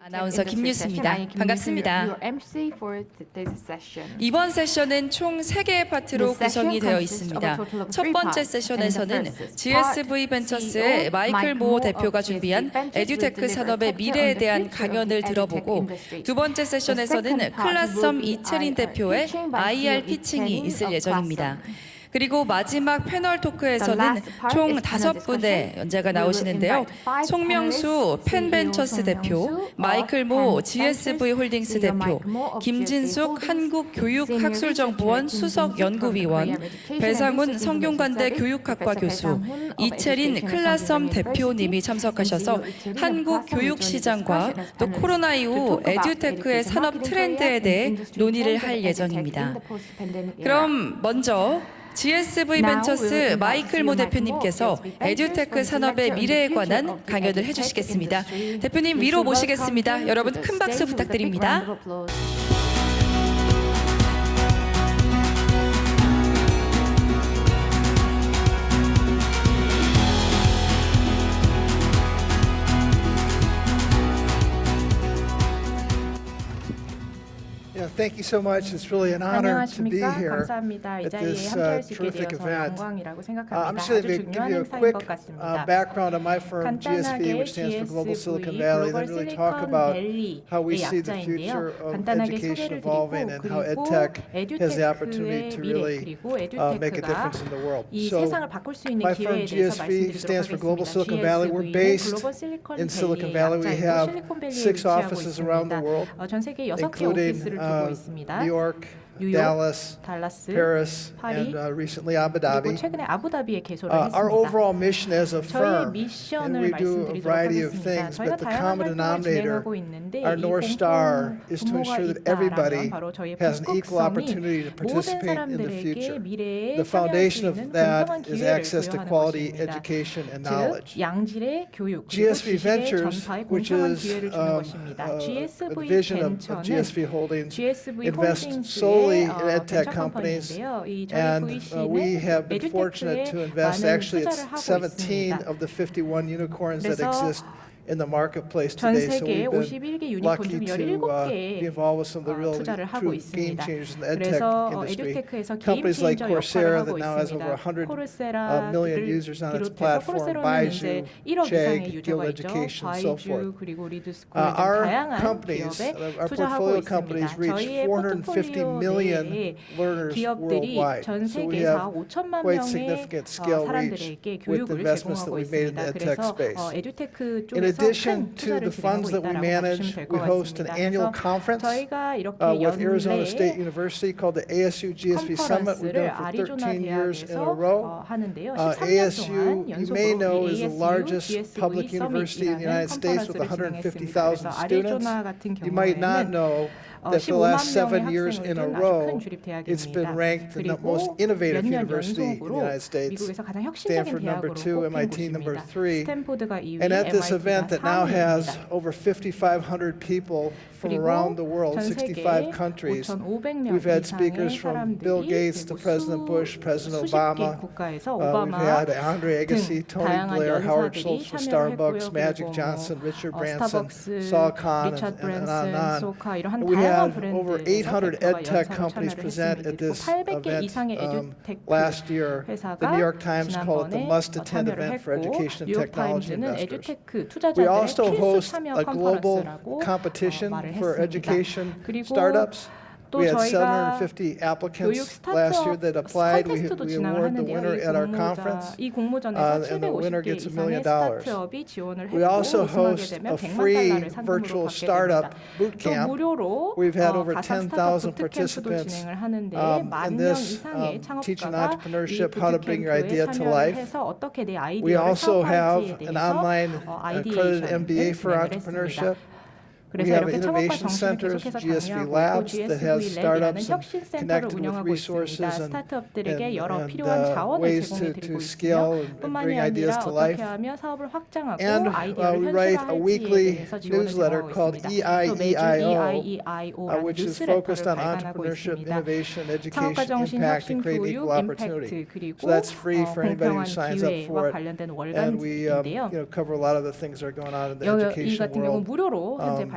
아나운서 김유수입니다. 반갑습니다. 이번 세션은 총 3개의 파트로 구성이 되어 있습니다. 첫 번째 세션에서는 GSV 벤처스의 마이클 모 대표가 준비한 에듀테크 산업의 미래에 대한 강연을 들어보고, 두 번째 세션에서는 클라썸 이채린 대표의 IR 피칭이 있을 예정입니다. 그리고 마지막 패널 토크에서는 총 5분의 연재가 나오시는데요. 송명수 펜벤처스 대표, 마이클 모 GSV 홀딩스 대표, 김진숙 한국교육학술정보원 수석연구위원, 배상훈 성균관대 교육학과 교수, 이채린 클라썸 대표님이 참석하셔서 한국 교육시장과 또 코로나 이후 에듀테크의 산업 트렌드에 대해 논의를 할 예정입니다. 그럼 먼저 GSV 벤처스 마이클 모 대표님께서 에듀테크 산업의 미래에 관한 강연을 해주시겠습니다. 대표님 위로 모시겠습니다. 여러분 큰 박수 부탁드립니다. Thank you so much. It's really an honor to be 안녕하십니까? here 감사합니다. 이 at 자리에 this 함께할 수 있게 terrific 되어서 event. 영광이라고 I'm 생각합니다. just going 아주 to give 중요한 you a 행사인 quick 것 같습니다. background on my firm, GSV, which stands for Global Silicon Valley, and then really talk about how we see the future of education evolving and how EdTech has the opportunity to really make a difference in the world. 이 So 세상을 바꿀 수 있는 my 기회에 firm 대해서 GSV stands for Global 말씀드리도록 Silicon Valley. We're 하겠습니다. based 글로벌 실리콘 in Silicon 밸리의 Valley. We 약자이고 have 실리콘밸리에 6 위치하고 offices around the 있습니다. world, 전 세계 6개 including 오피스를 두고 있습니다. New York, 뉴욕, Dallas, 달라스, Paris, 파리, and recently Abu Dhabi. 그리고 최근에 아부다비에 개소를 Our 했습니다. overall mission as a 저희의 firm, and 미션을 we do a 말씀드리도록 variety of 하겠습니다. things, 저희가 but the 다양한 common 활동을 denominator, 진행하고 있는데 our 이 North Star, is to 공통분모가 ensure that 있다라면 everybody 바로 저희의 has an equal 북극성이 opportunity to 모든 participate in the 사람들에게 future. 미래에 The 참여할 수 foundation of 있는 that 공평한 is 기회를 access to 부여하는 quality 것입니다. education and 즉 knowledge. 양질의 교육 그리고 GSV 지식의 Ventures, 전파에 which 공평한 is 기회를 주는 것입니다. a GSV division of 벤처는 GSV Holdings, GSV invests solely 홀딩스의 in edtech 벤처 companies, 컴퍼니인데요. 이 저희 and we VC는 have been fortunate to invest. 많은 Actually, it's 투자를 하고 17 있습니다. of the 51 unicorns that 그래서 exist in the marketplace 전 today. So 세계 we've 51개 been 유니콘 lucky 중 to 17개에 be involved with some of the real 투자를 하고 true game 있습니다. changers in the edtech 그래서 industry. 에듀테크에서 게임 Companies like 체인저 역할을 Coursera 하고 that now has over 있습니다. 100 million users on its 비롯해서 platform, 코르세라는 Baidu, 현재 1억 이상의 Chegg, 유저가 Guild 있죠. Education, so forth. 바이주 그리고 리드스쿨 등 Our 다양한 companies, 기업에 our 투자하고 portfolio 있습니다. companies reach 저희의 450 million 포트폴리오의 learners 기업들이 worldwide. 전 So we 세계 have 4억 5천만 quite 명의 significant scale reach 사람들에게 with the 교육을 investments that 제공하고 we've made in 있습니다. the edtech 그래서 space. 에듀테크 In 쪽에서 addition 큰 to 투자를 the funds 진행하고 that we 있다라고 manage, 보시면 될 we 것 host an 같습니다. annual 그래서 conference 저희가 이렇게 with Arizona State 연례 University called the ASU GSV Summit. We've done 컨퍼런스를 it for 아리조나 13 years in a 대학에서 row. 하는데요. 13년 ASU, 동안 you may know, 연속으로 is the ASU largest GSV public university in the United States with 컨퍼런스를 150,000 진행했습니다. 그래서 students. 아리조나 같은 You might not 경우에는 know that for the 15만 last 7 명의 years in a 학생을 둔 아주 row, 큰 주립 it's been 대학입니다. ranked the most 그리고 innovative 몇 년 university in the 연속으로 United States. 미국에서 가장 혁신적인 Stanford number 대학으로 2, 꼽힌 MIT number 곳입니다. 3. 스탠포드가 2위, And at this MIT가 event that now has 3위입니다. over 5,500 people from 그리고 around the world, 전 65 세계 countries. 5,500명 We've had 이상의 speakers from Bill 사람들이 Gates to 그리고 President Bush, President 수십 개 Obama. 국가에서 We've 오바마 had Andre Agassi, 등 Tony 다양한 Blair, Howard 연사들이 Schultz from 참여를 Starbucks, 했고요. Magic 그리고 Johnson, Richard Branson, 스타벅스, Saul Khan, 리처드 and 브랜슨, on. 소카 이런 We 다양한 had over 브랜드에서 800 대표가 edtech 연사로 companies 참여를 present 했습니다. at this 800개 event 이상의 에듀테크 last year. 회사가 The New York Times called it the 지난번에 must-attend 참여를 event for 했고 education and 뉴욕 technology 타임즈는 investors. 에듀테크 We 투자자들의 also 필수 host 참여 a global 컨퍼런스라고 competition 말을 for 했습니다. education 그리고 startups. 또 We had 저희가 750 교육 applicants last year that 스타트업 applied. We 컨테스트도 award 진행을 the 하는데요. winner at our conference. 이 공모전에서 and the winner 750개 gets $1 이상의 million. 스타트업이 지원을 했고 We also 우승하게 host 되면 a 100만 free 달러를 상금으로 virtual 받게 startup 됩니다. boot 또 camp. 무료로 We've had over 가상 10,000 스타트업 부트캠프도 participants 진행을 하는데 in 10,000명 this 이상의 teaching 창업가가 이 entrepreneurship, how to bring your idea 부트캠프에 to 참여를 life. 해서 어떻게 내 We 아이디어를 also have 사업화할지에 an 대해서 online accredited MBA 아이디에이션을 for 진행을 entrepreneurship. 했습니다. We 그래서 have 이렇게 창업과 innovation 정신을 centers, 계속해서 GSV 강요하고 있고 Labs that has GSV 랩이라는 startups and 혁신 센터를 connected with 운영하고 resources 있습니다. and 스타트업들에게 여러 and, 필요한 자원을 ways to 제공해드리고 scale 있으며 and 뿐만이 bring ideas 아니라 to 어떻게 life. 하면 사업을 확장하고 And 아이디어를 we write a 현실화할지에 weekly 대해서 지원을 newsletter 제공하고 called 있습니다. 또 매주 EIEIO라는 which is 뉴스레터를 focused on 발간하고 entrepreneurship, 있습니다. innovation, 창업과 education, 정신, impact, 혁신, and creating 교육, equal opportunity. 임팩트 그리고 So that's free for anybody who 공평한 signs up 기회와 for it. 관련된 And we 월간지인데요. cover a lot of the things that are going on in the 이 education 같은 경우 world. 무료로 현재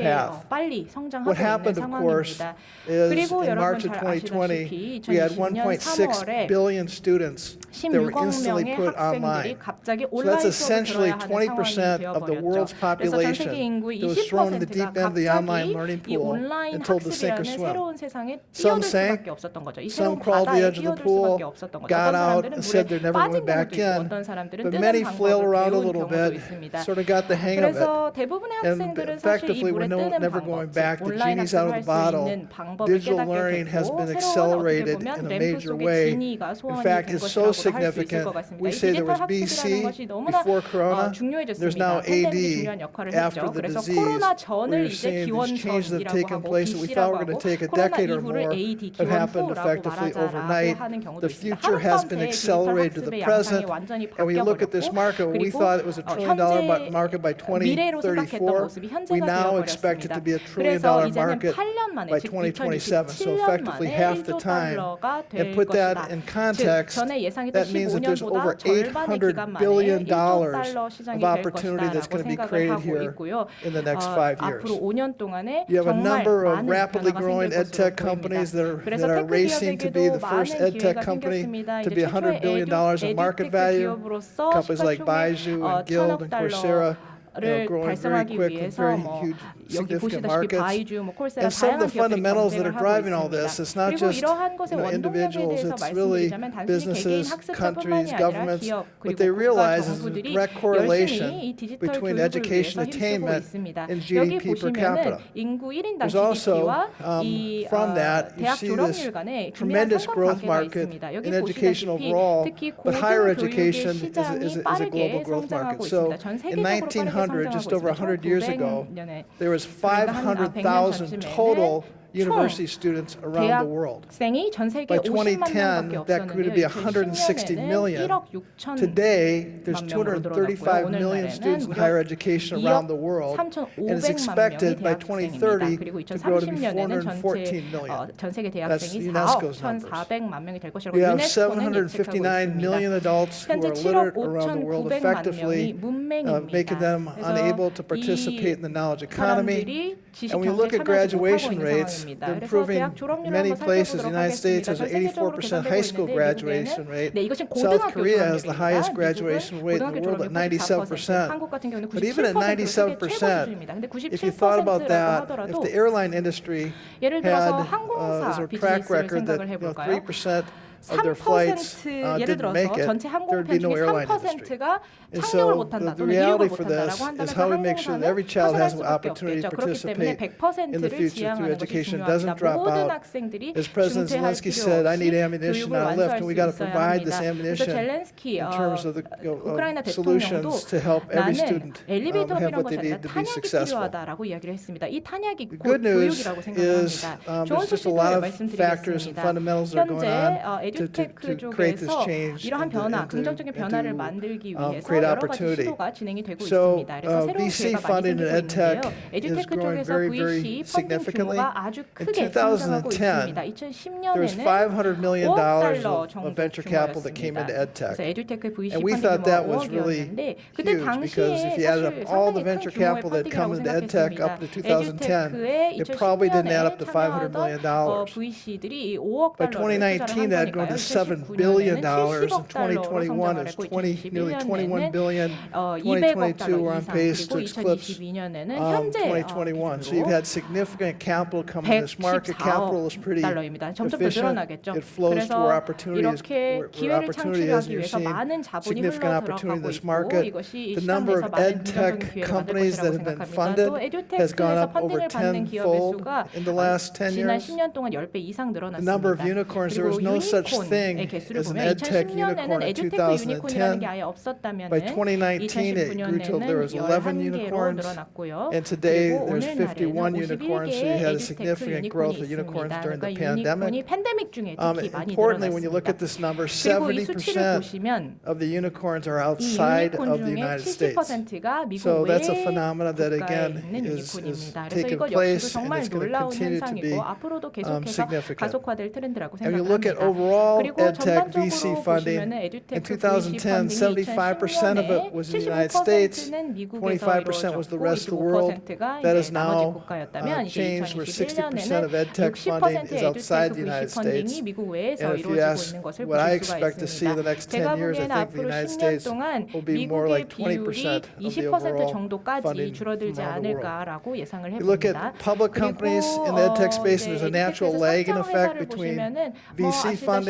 이렇게 path. 빨리 성장하고 What happened, 있는 of course, 상황입니다. is 그리고 in 여러분 March of 잘 2020, 아시다시피 we had 2020년 1.6 3월에 billion students that were 16억 instantly 명의 put 학생들이 online. 갑자기 So that's 온라인 수업을 essentially 들어야 하는 상황이 20% of the world's 되어버렸죠. 그래서 전 세계 population 인구의 that was thrown in the 20%가 deep end of the online 갑자기 learning 이 pool 온라인 and told to sink or 학습이라는 swim. 새로운 세상에 Some 뛰어들 sank, 수밖에 없었던 거죠. 이 some 새로운 crawled to the 바다에 edge of the 뛰어들 pool, 수밖에 없었던 거죠. got 어떤 out 사람들은 and said they're 물에 never 빠진 going back 경우도 있고 in, 어떤 사람들은 but 뜨는 many flailed 방법을 around a 배운 little 경우도 bit, 있습니다. sort of got the hang of it. 그래서 대부분의 And 학생들은 사실 이 effectively, 물에 we're 뜨는 never 방법, going 즉 back. The 온라인 genie's out of 학습을 the 할 수 bottle. 있는 방법을 digital 깨닫게 learning has 됐고 been 새로운 어떻게 accelerated 보면 in a 램프 major 속의 way. 진이가 In 소원이 fact, 된 it's so 것이라고도 할 수 있을 significant. 것 같습니다. We 이 say there 디지털 was 학습이라는 BC 것이 너무나 before Corona. There's 중요해졌습니다. now 팬데믹이 AD 중요한 역할을 after 했죠. the 그래서 disease. 코로나 Where 전을 you're 이제 seeing these changes that have 기원전이라고 taken 하고 place that we thought were going to BC라고 take a 하고 코로나 decade or 이후를 more AD have happened 기원후라고 effectively 말하자라고 overnight. 하는 경우도 The 있습니다. future has been 하룻밤새 디지털 accelerated to the 학습의 present. 양상이 완전히 And we look at this market, 바뀌어버렸고 we 그리고 thought it was a $1 trillion 현재 market by 미래로 생각했던 2034. 모습이 We 현재가 now expect it 되어버렸습니다. to be a $1 그래서 trillion 이제는 market 8년 만에 by 즉 2027. So 2027년 effectively 만에 half the 1조 time. 달러가 될 And put that 것이다. in 즉 context, 전에 예상했던 that means that there's 15년보다 over 절반의 기간 $800 만에 billion 1조 달러 시장이 of 될 opportunity that's 것이다라고 going to be 생각을 created 하고 here 있고요. in the next 5 years. 앞으로 5년 동안에 You have a 정말 number of 많은 rapidly 변화가 growing 생길 edtech 것으로 companies 보입니다. 그래서 that are 테크 racing to be 기업에게도 the first 많은 edtech 기회가 company 생겼습니다. to be 이제 최초의 $100 billion of market 에듀테크 value. 기업으로서 Companies like 18총의 Baidu and Guild 1,000억 and Coursera, 달러를 growing very 달성하기 quick with 위해서 very 뭐 huge, 여기 significant 보시다시피 markets. 바이주, 뭐 콜세라 And some of 다양한 the 기업들이 fundamentals that 경쟁을 are 하고 driving all 있습니다. this, it's not 그리고 just 이러한 것의 원동력에 individuals, 대해서 it's really 말씀드리자면 단순히 개개인 businesses, 학습자뿐만이 countries, 아니라 governments. 기업 What 그리고 they 국가 realize is 정부들이 a direct correlation 열심히 이 디지털 between 교육을 education 위해서 힘쓰고 attainment 있습니다. and 여기 GDP per 보시면은 capita. 인구 1인당 There's also, GDP와 이 from that, you 대학 see 졸업률 this 간의 긴밀한 tremendous growth 상관관계가 market 있습니다. 여기 in education 보시다시피 overall, 특히 but higher 고등교육의 education 시장이 is a 빠르게 global growth market. 성장하고 So 있습니다. 전 in 세계적으로 1900, 빠르게 just over 성장하고 100 years 있습니다. ago, 1900년에 there was 500,000 total university students around the world. 대학생이 전 세계 By 50만 2010, 명밖에 that grew to be 없었는데요. 160 million. 1억 6천 Today, there's 235 million students in higher education around the world, and it's expected by 2030 그리고 to grow to be 2030년에는 414 million. 전 세계 That's 대학생이 4억 UNESCO's numbers. 1,400만 명이 될 것이라고 We have 유네스코는 759 예측하고 million 있습니다. adults who 현재 are 7억 literate around the world 5,900만 effectively, 명이 문맹입니다. making them unable to participate in the knowledge economy. And we look at graduation rates, they're improving in many places. The United States has an 84% high school graduation rate. South Korea has the highest graduation rate in the world at 97%. But even at 97%, if you thought about that, if the airline industry 예를 had 들어서 as 항공사 a track 비즈니스를 record that 생각을 해볼까요? 3% of their flights 3% 예를 didn't make 들어서 it, 전체 there would be 항공편 no 중에 airline industry. 3%가 And 착륙을 so 못한다 the 또는 이륙을 reality for 못한다라고 this is 한다면 how we make sure that every child 항공사는 has an 하소연할 수밖에 opportunity to 없겠죠. 그렇기 때문에 participate in the 100%를 future through 지향하는 것이 education, 중요합니다. doesn't drop 모든 out. 학생들이 As President 중퇴할 Zelensky 필요 said, I need 없이 ammunition 교육을 on lift, 완수할 and we 수 got to 있어야 provide this 합니다. 그래서 ammunition 젤렌스키 in terms of the 우크라이나 대통령도 solutions to help every 나는 student 엘리베이터 have 필요한 what they 것이 아니라 need to be 탄약이 successful. 필요하다라고 이야기를 했습니다. 이 탄약이 The 곧 good news 교육이라고 is 생각합니다. 좋은 there's just a lot 소식을 of factors and 말씀드리겠습니다. fundamentals that are going on 현재 에듀테크 to create this 쪽에서 change 이러한 and 변화, to 긍정적인 변화를 만들기 위해서 create 여러 가지 opportunity. 시도가 진행이 되고 So 있습니다. 그래서 새로운 VC 기회가 많이 funding in 생기고 edtech 있는데요. is 에듀테크 growing 쪽에서 very, VC very 펀딩 significantly. 규모가 아주 In 크게 성장하고 2010, 있습니다. there was 2010년에는 $500 million 5억 달러 of 정도 venture capital that came into 규모였습니다. edtech. 그래서 에듀테크 VC And we 펀딩 thought that was 규모가 really 5억이었는데 그때 huge because if 당시에 you added 사실 up all the 상당히 큰 venture 규모의 capital that come 펀딩이라고 into edtech 생각했습니다. up to 2010, 에듀테크에 it probably didn't add up to $500 2010년에 million. 참여하던 VC들이 5억 By 달러를 투자를 2019, that had grown to $7 billion. In 2021, it was nearly $21 billion. 200억 2022, we're on 달러 pace 이상 to 그리고 eclipse 2022년에는 현재 2021. So you've had significant capital come in this market. Capital is pretty 달러입니다. 점점 더 efficient. 늘어나겠죠. It flows to where 그래서 opportunities, 이렇게 where 기회를 opportunity is. 창출하기 You're 위해서 seeing 많은 자본이 significant opportunity in 흘러들어가고 this 있고 market. 이것이 이 The number 시장에서 of 많은 edtech 긍정적인 기회가 만들 companies that 것이라고 have been 생각합니다. funded 또 has gone 에듀테크에서 up over 펀딩을 받는 기업의 tenfold 수가 in the last 10 지난 years. 10년 동안 10배 이상 The number of 늘어났습니다. unicorns, there 그리고 was no such 유니콘의 thing 개수를 as an 보면 edtech 2010년에는 unicorn in 에듀테크 유니콘이라는 게 2010. 아예 없었다면 By 2019, it grew till there was 11 11개로 unicorns. 늘어났고요. And today, 그리고 there's 51 오늘날에는 unicorns, so you had a 51개의 significant 에듀테크 growth 유니콘이 of unicorns 있습니다. during the 그러니까 유니콘이 pandemic. 팬데믹 중에 특히 많이 Importantly, when you look 늘어났습니다. at this number, 그리고 이 수치를 70% 보시면 of the unicorns are 이 outside 유니콘 of the 중에 United States. 70%가 미국 So 외 that's a phenomenon that 국가에 again 있는 is 유니콘입니다. 그래서 taking 이것 역시도 place and 정말 it's going to 놀라운 continue to be 현상이고 앞으로도 계속해서 significant. 가속화될 트렌드라고 And you look at 생각합니다. overall 그리고 edtech VC 전반적으로 funding, 보시면은 in 에듀테크 2010, 75% of it was in the United States, 25% was the rest of the world. That is now changed where 60% of edtech funding is outside the United States. 미국 외에서 And if you 이루어지고 ask 있는 것을 what I 보실 수가 expect to see in the 있습니다. next 10 제가 years, I 보기에는 think the 앞으로 United 10년 States 동안 will be more 미국의 like 비율이 20% of the 20% overall 정도까지 funding 줄어들지 from around the world. 않을까라고 예상을 You look 해봅니다. at public companies in the edtech space, and there's a natural lag in effect between VC funding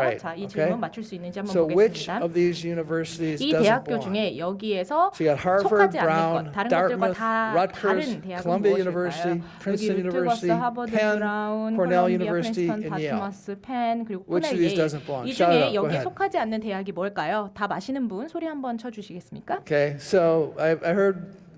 Right, 자, 이 okay. 질문 맞출 수 있는지 한번 So which 보겠습니다. of these universities 이 doesn't 대학교 belong? 중에 여기에서 So you got Harvard, 속하지 않는 Brown, 것, 다른 것들과 Dartmouth, 다 Rutgers, 다른 대학은 Columbia 무엇일까요? University, 여기 Princeton 루트거스, University, 하버드, Penn, 브라운, Cornell 콜롬비아, University, 프린스턴, and Yale. 다트머스, 펜, 그리고 Which 코넬, of these 예일. doesn't belong? 이 Shout it 중에 out. Go 여기에 ahead. 속하지 않는 대학이 뭘까요? 답 아시는 분 소리 한번 쳐주시겠습니까? Okay, so I heard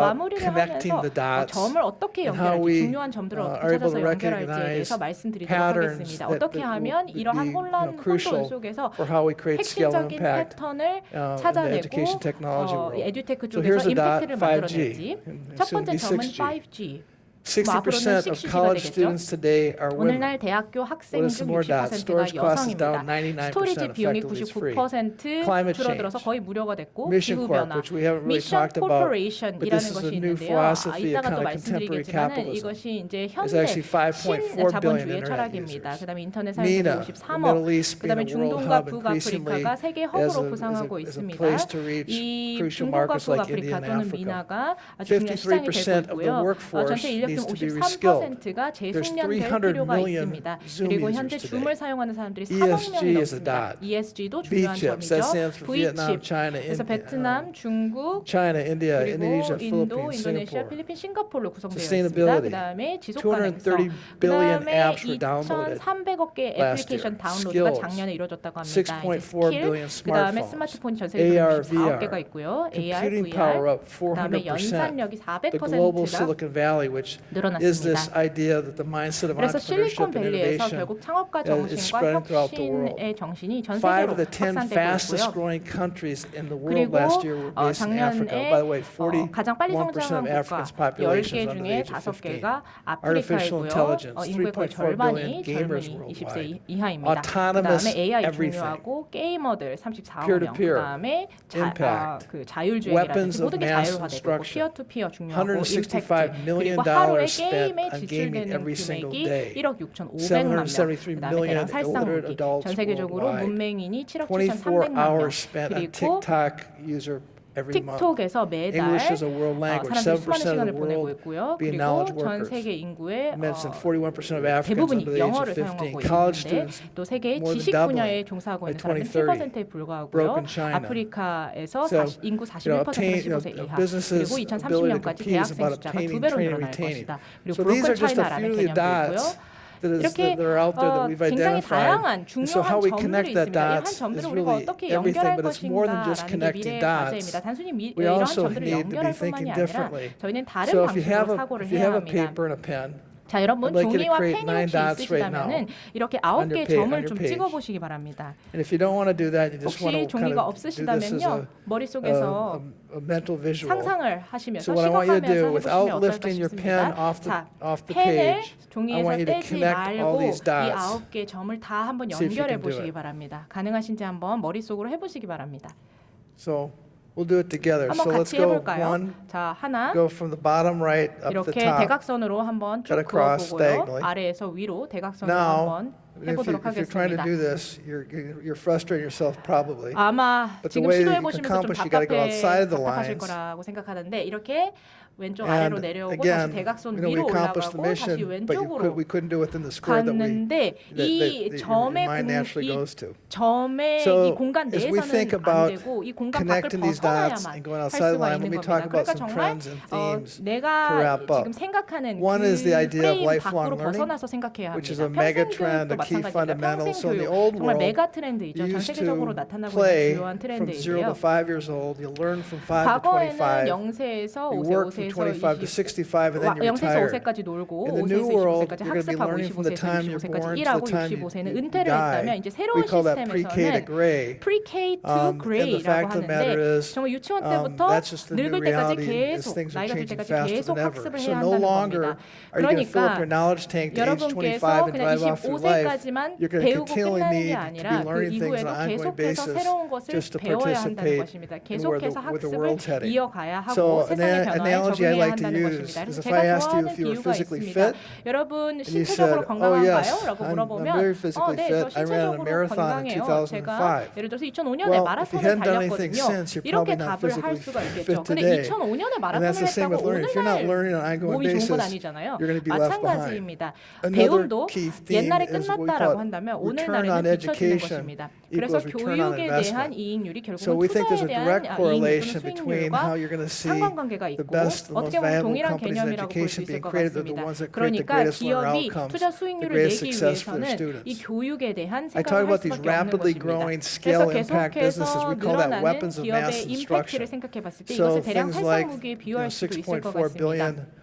마무리를 connecting 하면서 the dots 점을 어떻게 and how 연결할지 we 중요한 점들을 어떻게 are able 찾아서 to 연결할지에 recognize 대해서 말씀드리도록 patterns 하겠습니다. that 어떻게 하면 would 이러한 be 혼란 crucial 혼돈 속에서 for how we create scale and 핵심적인 impact 패턴을 in the 찾아내고 education technology world. 에듀테크 So here's 쪽에서 a dot, 임팩트를 5G, 만들어내지. and 첫 soon 번째 be 점은 6G. 5G. 60% of college students today are women. 오늘날 대학교 학생 What are 중 some more dots? 60%가 Storage costs is down 여성입니다. 99%, 스토리지 비용이 effectively it's free. 99% Climate 줄어들어서 change. 거의 무료가 됐고 Mission 기후 Corp, 변화, which we haven't really 미션 talked about, but 코퍼레이션이라는 this is 것이 a new 있는데요. philosophy of 이따가 또 kind of contemporary 말씀드리겠지만 capitalism. 이것이 이제 It's 현대 actually 5.4 billion 신자본주의 internet 철학입니다. users. 그다음에 인터넷 MENA, 사용자가 the 53억, Middle East being 그다음에 a world 중동과 hub increasingly 북아프리카가 세계 as 허브로 a 부상하고 place 있습니다. to reach 이 crucial 중동과 markets like India 북아프리카 and 또는 Africa. 미나가 아주 중요한 시장이 53% 되고 of the 있고요. workforce 전체 인력 중 needs to be reskilled. 53%가 There's 재숙련될 300 필요가 million 있습니다. Zoom 그리고 users 현재 today. 줌을 사용하는 사람들이 4억 ESG 명이 is a 넘습니다. dot. ESG도 중요한 V-chips, 점이죠. that stands for Vietnam, V칩. China, 그래서 India, 베트남, 중국, China, India, 그리고 Indonesia, 인도, Philippines, 인도네시아, Singapore. 필리핀, 싱가포르로 구성되어 있습니다. Sustainability. 그다음에 지속 230 가능성. billion 그다음에 apps were downloaded 2,300억 개의 last 애플리케이션 year. 다운로드가 Skills. 작년에 이루어졌다고 합니다. 6.4 billion 그다음에 smartphones. 스마트폰이 전 세계적으로 AR, 64개가 VR. 있고요. AR, Computing VR. power up 그다음에 400%. 연산력이 The global 400%가 Silicon Valley, which is this 늘어났습니다. idea that the mindset of 그래서 entrepreneurship and 실리콘밸리에서 innovation 결국 창업가 is 정신과 spreading throughout the world. 혁신의 정신이 전 5 세계로 of the 10 확산되고 fastest 있고요. growing countries in the world 그리고 last year were based in Africa. By the way, 가장 빨리 41% 성장한 of 국가 Africa's population 10개 is under the 중에 age of 5개가 15. Artificial 아프리카이고요. intelligence, 인구의 거의 3.4 절반이 billion gamers 젊은이 20세 worldwide. 이하입니다. Autonomous 그다음에 AI everything. 중요하고 게이머들 34억 명. Peer-to-peer. 그다음에 Impact. 그 자율주행이라든지 Weapons of 모든 게 mass 자율화되고 destruction. 피어 투 피어 중요하고 $165 임팩트 million 그리고 하루에 spent 게임에 on gaming 지출되는 every single 금액이 day. 1억 6,500만 명. 773 그다음에 million 대량 살상 illiterate 무기. adults 전 세계적으로 worldwide. 문맹인이 7억 24 7,300만 명. hours spent on 그리고 TikTok user every month. 틱톡에서 매달 English is a world language. 사람들이 7% 수많은 시간을 of the 보내고 world 있고요. being 그리고 knowledge 전 workers. 세계 인구의 I mentioned 41% of Africans 대부분이 under the age of 영어를 15. 사용하고 College 있는데 students 또 세계 more than 지식 doubling 분야에 종사하고 by 있는 사람은 2030. 7%에 불과하고요. Broken China. 아프리카에서 So, 인구 obtain, 41%가 15세 이하. businesses' 그리고 ability to 2030년까지 compete is 대학생 about 숫자가 obtaining, 2배로 training, 늘어날 retaining. 것이다. 그리고 So these 브로큰 are just a 차이나라는 few of the 개념도 있고요. dots 이렇게 that are out there that we've 굉장히 identified. 다양한 And so how 중요한 we 점들이 connect that 있습니다. 이러한 dots 점들을 is 우리가 really 어떻게 everything, 연결할 but it's more than just 것인가라는 게 connecting 미래의 dots. 과제입니다. 단순히 We 이러한 also 점들을 need to be 연결할 thinking 뿐만이 아니라 differently. 저희는 다른 So if you have 방식으로 사고를 if you 해야 have a 합니다. paper and a pen, 자, 여러분 I'd like you to 종이와 create 펜이 nine 혹시 dots right 있으시다면은 now 이렇게 on 9개의 your 점을 page. 좀 찍어 보시기 바랍니다. and if you don't want to do that, you just want 혹시 to kind 종이가 of do this as 없으시다면요. 머릿속에서 a mental visual. 상상을 하시면서 So what I want you to do, 시각화하면서 without 해보시면 어떨까 lifting your pen 싶습니다. off the 펜을 page, I 종이에서 want you to 떼지 connect all 말고 these 이 dots. 9개의 점을 다 한번 See if you 연결해 can do 보시기 it. 바랍니다. 가능하신지 한번 머릿속으로 해보시기 바랍니다. So we'll do it together. 한번 So let's 같이 go 해볼까요? one, 자, 하나 go from the bottom right up the 이렇게 top. 대각선으로 한번 쭉 cut across 그어보고요. diagonally. 아래에서 위로 대각선으로 Now, 한번 해보도록 if you're trying to 하겠습니다. do this, you're frustrating yourself probably. 아마 But the 지금 way that 시도해 you can 보시면서 좀 accomplish, you gotta go outside the 답답하실 lines. 거라고 생각하는데 이렇게 왼쪽 And 아래로 내려오고 again, 다시 대각선 we 위로 accomplished the 올라가고 다시 mission, but 왼쪽으로 we couldn't do it within the square that 갔는데 이 your 점의 mind naturally 이 goes to. 점의 So, 이 공간 as we think 내에서는 안 about 되고 이 공간 밖을 connecting these dots 벗어나야만 and going 할 outside the 수가 line, let 있는 me 겁니다. talk about 그러니까 some 정말 trends and themes to 내가 wrap up. 지금 생각하는 One is the idea of 프레임 lifelong 밖으로 learning, 벗어나서 생각해야 which is 합니다. a mega 평생 trend, 교육도 a key 마찬가지입니다. fundamental. 평생 So in the 교육 old 정말 world, 메가 트렌드이죠. 전 you used 세계적으로 to 나타나고 있는 play 주요한 from 0 to 트렌드인데요. 5 years old. You learn from 5 to 과거에는 25. 0세에서 You 5세, work from 25 to 65, and then you 0세에서 retire. 5세까지 놀고 In the new 5세에서 world, 25세까지 you're going to be 학습하고 learning from the 25세에서 time you're 25세까지 born to 일하고 the time 65세는 you 은퇴를 했다면 die. 이제 We 새로운 call that pre-K to 시스템에서는 gray. pre-K to And the gray라고 fact of the matter 하는데 is, 정말 유치원 때부터 that's just the new 늙을 때까지 reality as 계속 things are 나이가 들 changing 때까지 faster 계속 than ever. 학습을 So 해야 no 한다는 longer 겁니다. are you going to fill up 그러니까 your knowledge tank to age 25 여러분께서 and 그냥 drive off your life. 25세까지만 You're going to 배우고 continually 끝나는 게 need to be 아니라 그 learning things on 이후에도 an ongoing 계속해서 basis 새로운 것을 just to 배워야 한다는 participate 것입니다. in 계속해서 where the 학습을 world's heading. 이어가야 하고 So an 세상의 변화에 analogy I 적응해야 like to 한다는 use 것입니다. is 그래서 if I 제가 asked you 좋아하는 if you were 비유가 physically 있습니다. fit, 여러분 and you 신체적으로 said, "Oh 건강한가요? yes, 라고 I'm 물어보면 very physically 네, 저 fit. I ran a 신체적으로 marathon in 건강해요. 제가 2005. 예를 들어서 2005년에 Well, if you 마라톤을 hadn't done anything 달렸거든요. since, you're 이렇게 probably not 답을 할 physically 수가 있겠죠. fit 근데 today. 2005년에 And 마라톤을 that's the same 했다고 with learning. If you're not 오늘날 learning on an ongoing 몸이 좋은 건 basis, 아니잖아요. you're going to be left behind. 마찬가지입니다. Another 배움도 key theme 옛날에 is what we 끝났다라고 call 한다면 return on 오늘날에는 비춰지는 education 것입니다. 그래서 equals return on 교육에 대한 investment. 이익률이 So 결국은 we think there's 투자에 a 대한 direct 이익률 correlation 또는 between 수익률과 how you're going to see 상관관계가 the 있고 best, the most 어떻게 보면 valuable 동일한 companies in 개념이라고 볼 수 education 있을 being 것 created are the 같습니다. ones that create the 그러니까 greatest learner 기업이 outcomes, 투자 the 수익률을 greatest 내기 success for 위해서는 their 이 students. 교육에 대한 I talk 생각을 할 about these 수밖에 없는 rapidly 것입니다. growing 그래서 scale impact businesses. 계속해서 We call that 늘어나는 weapons of mass 기업의 임팩트를 instruction. 생각해 봤을 때 So 이것을 대량 things like 살상 무기에 비유할 수도 있을 것 6.4 billion 같습니다.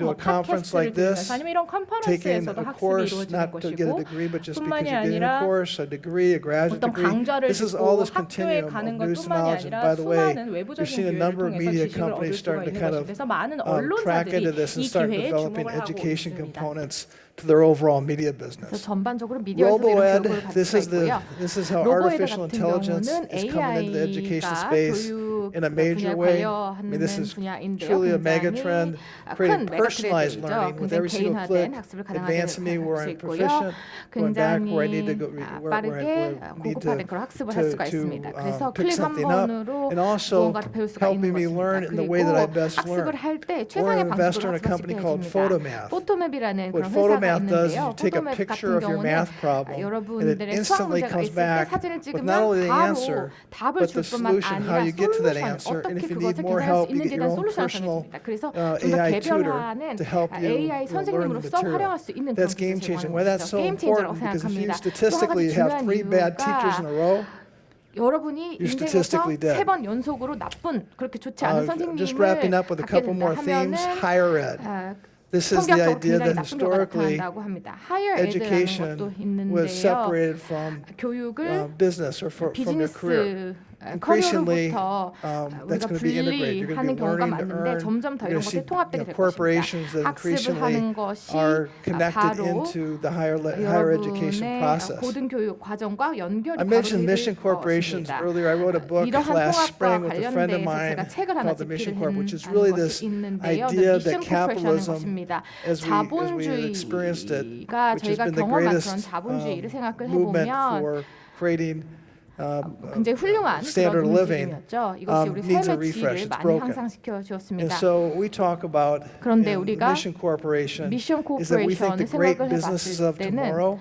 to a conference like this, 아니면 이런 taking 컨퍼런스에서도 a 학습이 course 이루어지는 not to get a 것이고 degree, but just because 뿐만이 you're getting a 아니라 course, a degree, a graduate 어떤 degree. 강좌를 This is all 듣고 this 학교에 continuum of 가는 news and 것뿐만이 knowledge. And 아니라 by the way, 수많은 you're 외부적인 seeing a 기회를 number of 통해서 media 지식을 얻을 companies 수가 starting to 있는 kind 것이 of 그래서 많은 crack 언론사들이 into this and 이 start 기회에 developing 주목을 하고 education 있습니다. components to their overall media 그래서 business. 전반적으로 미디어에서도 이런 RoboEd, 교육을 받을 this 수가 is the 있고요. this is how 로보에드 artificial 같은 intelligence 경우는 is coming into the education AI가 space. 교육 in a major way. I mean, this is truly a mega trend, creating personalized learning with every single click, advancing me where I'm proficient, going back where I need to go, where I need to pick something up, and also helping me learn in the way that I best learn. We're an investor in a company called Photomath. What Photomath does is you take a picture of your math problem, and it instantly comes back with not only the answer, but the solution, how you get to that answer, and if you need more help, you get your own personal AI tutor to help you learn the material. That's game changing. Why that's so important? Because if you statistically have 3 bad teachers in a row, 여러분이 you're 인생에서 statistically dead. 3번 연속으로 나쁜 그렇게 좋지 않은 just 선생님을 wrapping up with a couple more themes, higher ed. This is the idea that historically education was separated from business or from your career. Increasingly, that's going to be integrated. You're going to be learning to earn. You're going to see corporations that increasingly are connected into the higher education process. I mentioned mission corporations earlier. I wrote a book last spring with a friend of mine called The Mission Corp, which is really this idea that capitalism, as we experienced it, which has been the greatest movement for creating 굉장히 훌륭한 standard 그런 living, 움직임이었죠. 이것이 우리 needs a 삶의 refresh. 질을 It's 많이 broken. 향상시켜 And 주었습니다. so we talk about 그런데 in 우리가 Mission Corporation 미션 is that we think the 코퍼레이션을 great 생각을 businesses 해봤을 of 때는 tomorrow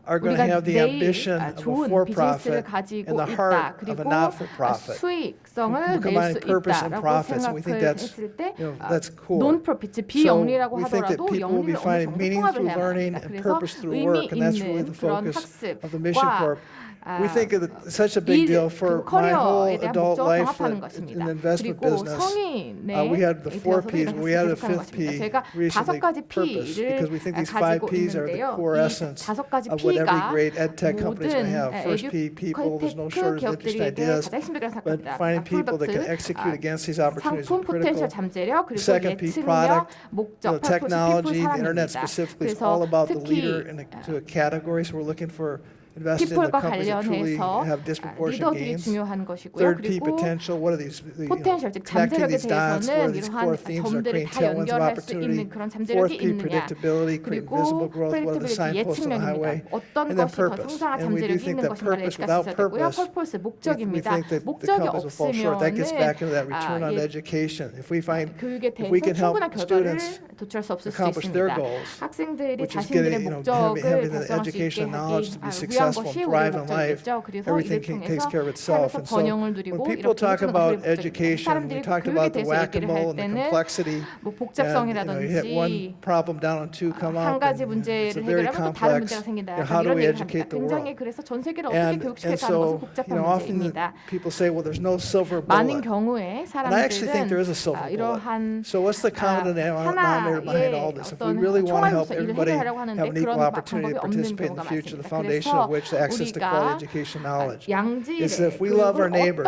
are going to 우리가 have the 내일 ambition of a 좋은 for-profit 비즈니스를 가지고 and the 있다. heart of a 그리고 not-for-profit. 수익성을 낼 Combining 수 purpose and 있다라고 profits, and we think 생각을 that's, 했을 때 that's cool. 논프로피트 So 비영리라고 we think that 하더라도 people will be 영리를 어느 finding 정도 meaning 통합을 through 해야 learning 합니다. and 그래서 purpose through 의미 work, and that's really 있는 the 그런 focus of the Mission 학습과 Corp. We think it's such a big deal for my whole 커리어에 대한 adult 목적을 life 병합하는 in 것입니다. the investment 그리고 business. 성인의 We had the 4 P's, we had the 계속하는 5th 것입니다. P 제가 recently, 5가지 purpose, P를 because we think these 5 가지고 P's are the 있는데요. core 이 essence 5가지 of what every P가 great ed tech company is going to 모든 have. First P, people, there's no shortage of interesting ideas, 가장 힘들게 but 생각합니다. finding people that can 프로덕트, execute against these opportunities is 상품 포텐셜 critical. 잠재력 그리고 Second P, 예측력 product, 목적 technology, the internet 사람입니다. specifically is 그래서 all about the 특히 leader to a category, so we're looking for invested in the people과 companies that truly 관련해서 have disproportionate 리더들이 gains. 중요한 것이고요. Third P, 그리고 potential. What are these? 포텐셜 즉 Connecting 잠재력에 these dots. What are 대해서는 these core 이러한 themes that are 점들을 creating 다 tailwinds of 연결할 수 opportunity? 있는 그런 Fourth 잠재력이 P, 있느냐. predictability, creating 그리고 visible growth. What are the predictability signposts on the highway? 예측력입니다. 어떤 And then 것이 더 purpose. 성장한 And we do 잠재력이 think 있는 that 것인가를 purpose 예측할 수 without 있어야 되고요. purpose, 펄포스 we 목적입니다. think that the 목적이 companies will fall short. That gets back into that return on 없으면은 education. If we 교육에 can 대해서 help 충분한 결과를 students 도출할 수 없을 수 accomplish their 있습니다. goals, 학생들이 which is 자신들의 getting, 목적을 having the 달성할 수 있게 education and knowledge to be 하기 위한 successful 것이 and 우리의 thrive in life, 목적이겠죠. 그래서 everything 이를 takes 통해서 care of itself. 삶에서 And so 번영을 when 누리고 people 이렇게 talk 그런 about 것을 education, we 사람들이 talked 교육에 about the 대해서 얘기를 whack-a-mole 할 and the 때는 complexity. 뭐 And 복잡성이라든지 you hit one problem down and two come 한 up. 가지 And it's 문제를 a very 해결하면 또 다른 complex. 문제가 생긴다. How do 이런 we 얘기를 합니다. educate the world? 굉장히 그래서 전 세계를 어떻게 And 교육시킬까 하는 것은 so, 복잡한 often 문제입니다. people say, well, there's no silver 많은 bullet. 경우에 And I actually think there is a 사람들은 silver bullet. 이러한 So what's the common denominator behind all this? If we really want to help everybody have an equal opportunity to participate in the future, the foundation of which is access to quality education knowledge, is that if we love our neighbor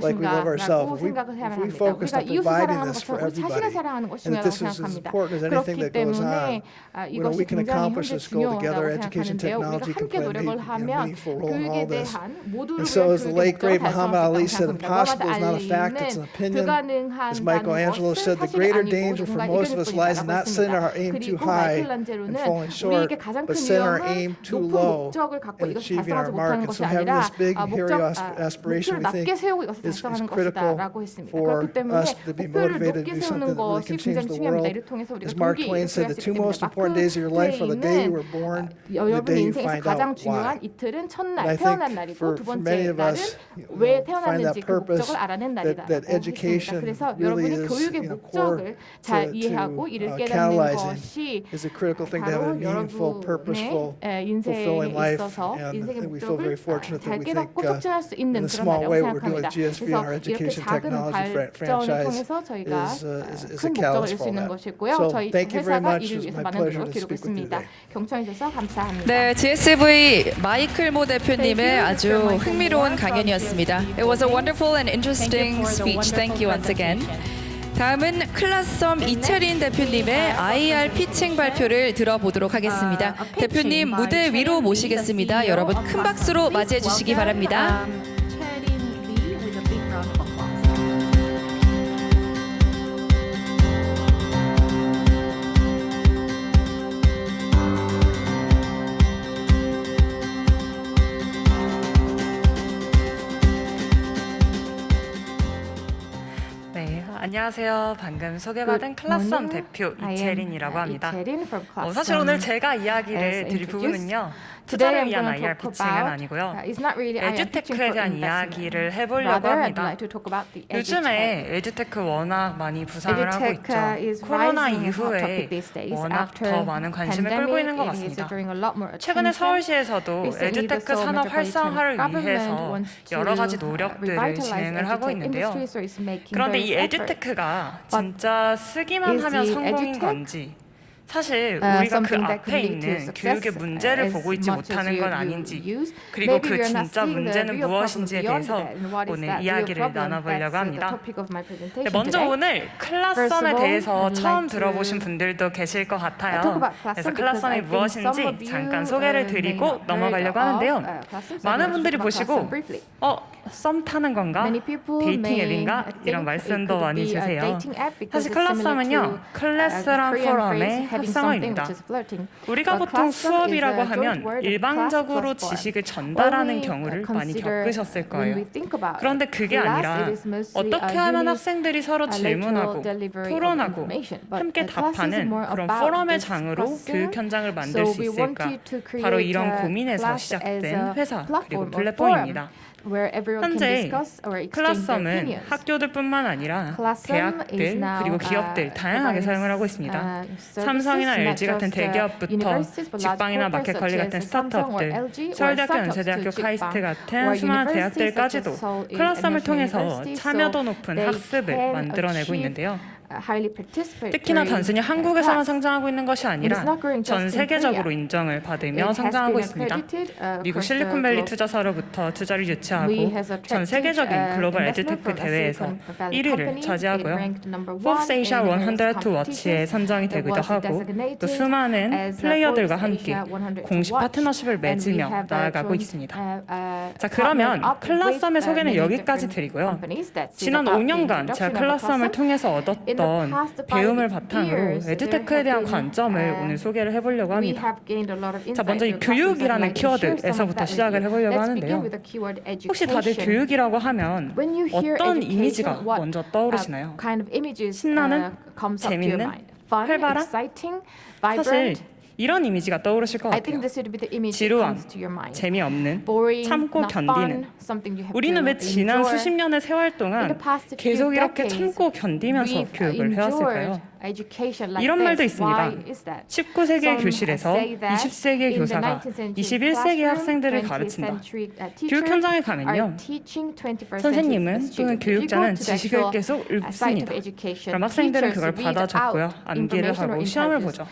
like we love ourselves, if we focus on providing this for everybody, and that this is as important as anything that goes on, we can accomplish this goal together. Education technology can play a meaningful role in all this. And so as the late great Muhammad Ali said, impossible is not a fact, it's an opinion. As Michelangelo said, the greater danger for most of us lies in not setting our aim too high and falling short, but setting our aim too low and achieving our mark. And so having this big, hairy aspiration, we think, is critical for us to be motivated to do something that really can change the world. As Mark Twain said, the two most important days of your life are the day you were born and the day you find out why. 이틀은 And 첫날 I 태어난 think 날이고 for 두 many 번째 of 날은 us, 왜 find that 태어났는지 그 purpose, 목적을 알아낸 날이다. that education 그래서 really 여러분이 is 교육의 core 목적을 잘 to 이해하고 이를 깨닫는 catalyzing 것이 is a critical thing to have a 바로 meaningful, purposeful, 여러분의 인생에 fulfilling life. 있어서 And 인생의 we feel very 목적을 fortunate that 잘 we think 깨닫고 촉진할 수 in 있는 a 그런 small way 날이라고 what we're doing with 생각합니다. GSV and our 그래서 이렇게 education 작은 technology 발전을 franchise 통해서 저희가 is a 큰 목적을 catalyst 이룰 수 for 있는 that. 것이고요. So 저희 thank you very 회사가 much. 이를 It's 위해서 my 많은 pleasure 노력을 to 기울이고 speak with you 있습니다. today. 경청해 주셔서 감사합니다. 네, GSV 마이클 모 대표님의 아주 흥미로운 강연이었습니다. It was a wonderful and interesting speech. Thank you once again. 다음은 클라썸 이채린 대표님의 IR 피칭 발표를 들어보도록 하겠습니다. 대표님 무대 위로 모시겠습니다. 여러분 큰 박수로 맞이해 주시기 바랍니다. Chairman Lee with a big round of applause. 안녕하세요. 방금 소개받은 클라썸 대표 이채린이라고 합니다. 사실 오늘 제가 이야기를 드릴 부분은요. 투자를 위한 IR 피칭은 아니고요. 에듀테크에 대한 이야기를 해보려고 합니다. 요즘에 에듀테크 워낙 많이 부상을 하고 있죠. 코로나 이후에 워낙 더 많은 관심을 끌고 있는 것 같습니다. 최근에 서울시에서도 에듀테크 산업 활성화를 위해서 여러 가지 노력들을 진행을 하고 있는데요. 그런데 이 에듀테크가 진짜 쓰기만 하면 성공인 건지 사실 우리가 그 앞에 있는 교육의 문제를 보고 있지 못하는 건 아닌지 그리고 그 진짜 문제는 무엇인지에 대해서 오늘 이야기를 나눠보려고 합니다. 네, 먼저 오늘 클라썸에 대해서 처음 들어보신 분들도 계실 것 같아요. 그래서 클라썸이 무엇인지 잠깐 소개를 드리고 넘어가려고 하는데요. 많은 분들이 보시고 썸 타는 건가? 데이팅 앱인가? 이런 말씀도 많이 주세요. 사실 클라썸은요, 클래스란 포럼의 합성어입니다. 우리가 보통 수업이라고 하면 일방적으로 지식을 전달하는 경우를 많이 겪으셨을 거예요. 그런데 그게 아니라 어떻게 하면 학생들이 서로 질문하고 토론하고 함께 답하는 그런 포럼의 장으로 교육 현장을 만들 수 있을까? 바로 이런 고민에서 시작된 회사 그리고 플랫폼입니다. 현재 클라썸은 학교들뿐만 아니라 대학들 그리고 기업들 다양하게 사용을 하고 있습니다. 삼성이나 LG 같은 대기업부터 직방이나 마켓컬리 같은 스타트업들, 서울대학교, 연세대학교, 카이스트 같은 수많은 대학들까지도 클라썸을 통해서 참여도 높은 학습을 만들어내고 있는데요. 특히나 단순히 한국에서만 성장하고 있는 것이 아니라 전 세계적으로 인정을 받으며 성장하고 있습니다. 미국 실리콘밸리 투자사로부터 투자를 유치하고 전 세계적인 글로벌 에듀테크 대회에서 1위를 차지하고요. Forbes Asia 100 to Watch에 선정이 되기도 하고 또 수많은 플레이어들과 함께 공식 파트너십을 맺으며 나아가고 있습니다. 자, 그러면 클라썸의 소개는 여기까지 드리고요. 지난 5년간 제가 클라썸을 통해서 얻었던 배움을 바탕으로 에듀테크에 대한 관점을 오늘 소개를 해보려고 합니다. 자, 먼저 이 교육이라는 키워드에서부터 시작을 해보려고 하는데요. 혹시 다들 교육이라고 하면 어떤 이미지가 먼저 떠오르시나요? 신나는? 재밌는? 활발한? 사실 이런 이미지가 떠오르실 것 같아요. 지루함, 재미없는, 참고 견디는. 우리는 왜 지난 수십 년의 세월 동안 계속 이렇게 참고 견디면서 교육을 해왔을까요? 이런 말도 있습니다. 19세기의 교실에서 20세기의 교사가 21세기의 학생들을 가르친다. 교육 현장에 가면요, 선생님은 또는 교육자는 지식을 계속 읊습니다. 그럼 학생들은 그걸 받아 적고요, 암기를 하고 시험을 보죠.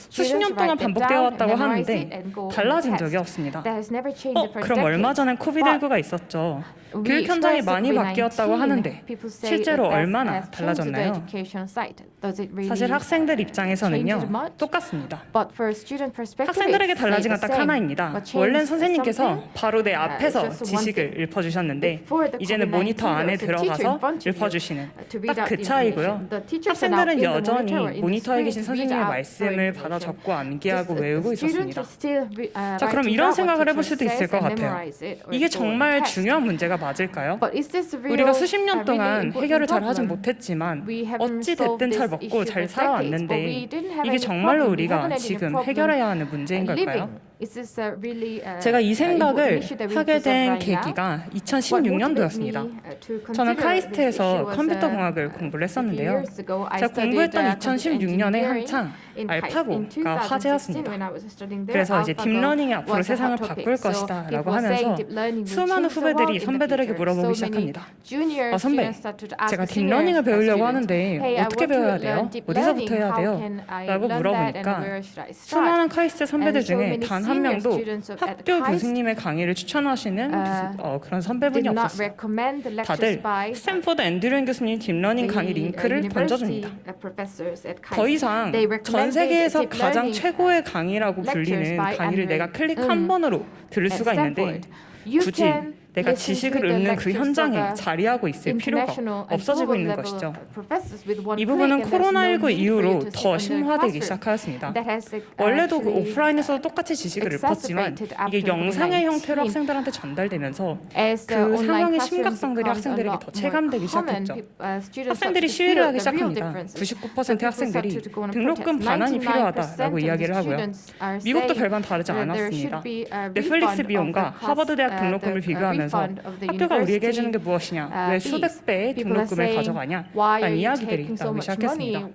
수십 년 동안 반복되어 왔다고 하는데 달라진 적이 없습니다. 그럼 얼마 전엔 코비드19가 있었죠. 교육 현장이 많이 바뀌었다고 하는데 실제로 얼마나 달라졌나요? 사실 학생들 입장에서는요, 똑같습니다. 학생들에게 달라진 건 딱 하나입니다. 원래는 선생님께서 바로 내 앞에서 지식을 읊어주셨는데 이제는 모니터 안에 들어가서 읊어주시는 딱 그 차이고요. 학생들은 여전히 모니터에 계신 선생님의 말씀을 받아 적고 암기하고 외우고 있었습니다. 자, 그럼 이런 생각을 해볼 수도 있을 것 같아요. 이게 정말 중요한 문제가 맞을까요? 우리가 수십 년 동안 해결을 잘 하진 못했지만 어찌 됐든 잘 먹고 잘 살아왔는데 이게 정말로 우리가 지금 해결해야 하는 문제인 걸까요? 제가 이 생각을 하게 된 계기가 2016년도였습니다. 저는 카이스트에서 컴퓨터 공학을 공부를 했었는데요. 제가 공부했던 2016년에 한창 알파고가 화제였습니다. 그래서 이제 딥러닝이 앞으로 세상을 바꿀 것이다 라고 하면서 수많은 후배들이 선배들에게 물어보기 시작합니다. 선배, 제가 딥러닝을 배우려고 하는데 어떻게 배워야 돼요? 어디서부터 해야 돼요? 라고 물어보니까 수많은 카이스트 선배들 중에 단 한 명도 학교 교수님의 강의를 추천하시는 그런 선배분이 없었어요. 다들 스탠포드 앤드류 교수님 딥러닝 강의 링크를 던져줍니다. 더 이상 전 세계에서 가장 최고의 강의라고 불리는 강의를 내가 클릭 한 번으로 들을 수가 있는데 굳이 내가 지식을 읊는 그 현장에 자리하고 있을 필요가 없어지고 있는 것이죠. 이 부분은 코로나19 이후로 더 심화되기 시작하였습니다. 원래도 그 오프라인에서도 똑같이 지식을 읊었지만 이게 영상의 형태로 학생들한테 전달되면서 그 상황의 심각성들이 학생들에게 더 체감되기 시작했죠. 학생들이 시위를 하기 시작합니다. 99%의 학생들이 등록금 반환이 필요하다라고 이야기를 하고요. 미국도 별반 다르지 않았습니다. 넷플릭스 비용과 하버드 대학 등록금을 비교하면서 학교가 우리에게 해주는 게 무엇이냐, 왜 수백 배의 등록금을 가져가냐 라는 이야기들이 나오기 시작했습니다.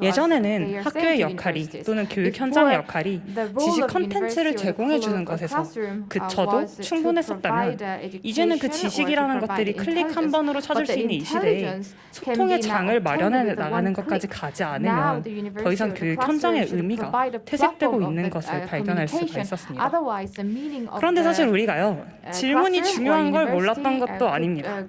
예전에는 학교의 역할이 또는 교육 현장의 역할이 지식 컨텐츠를 제공해주는 것에서 그쳐도 충분했었다면 이제는 그 지식이라는 것들이 클릭 한 번으로 찾을 수 있는 이 시대에 소통의 장을 마련해 나가는 것까지 가지 않으면 더 이상 교육 현장의 의미가 퇴색되고 있는 것을 발견할 수가 있었습니다. 그런데 사실 우리가요, 질문이 중요한 걸 몰랐던 것도 아닙니다.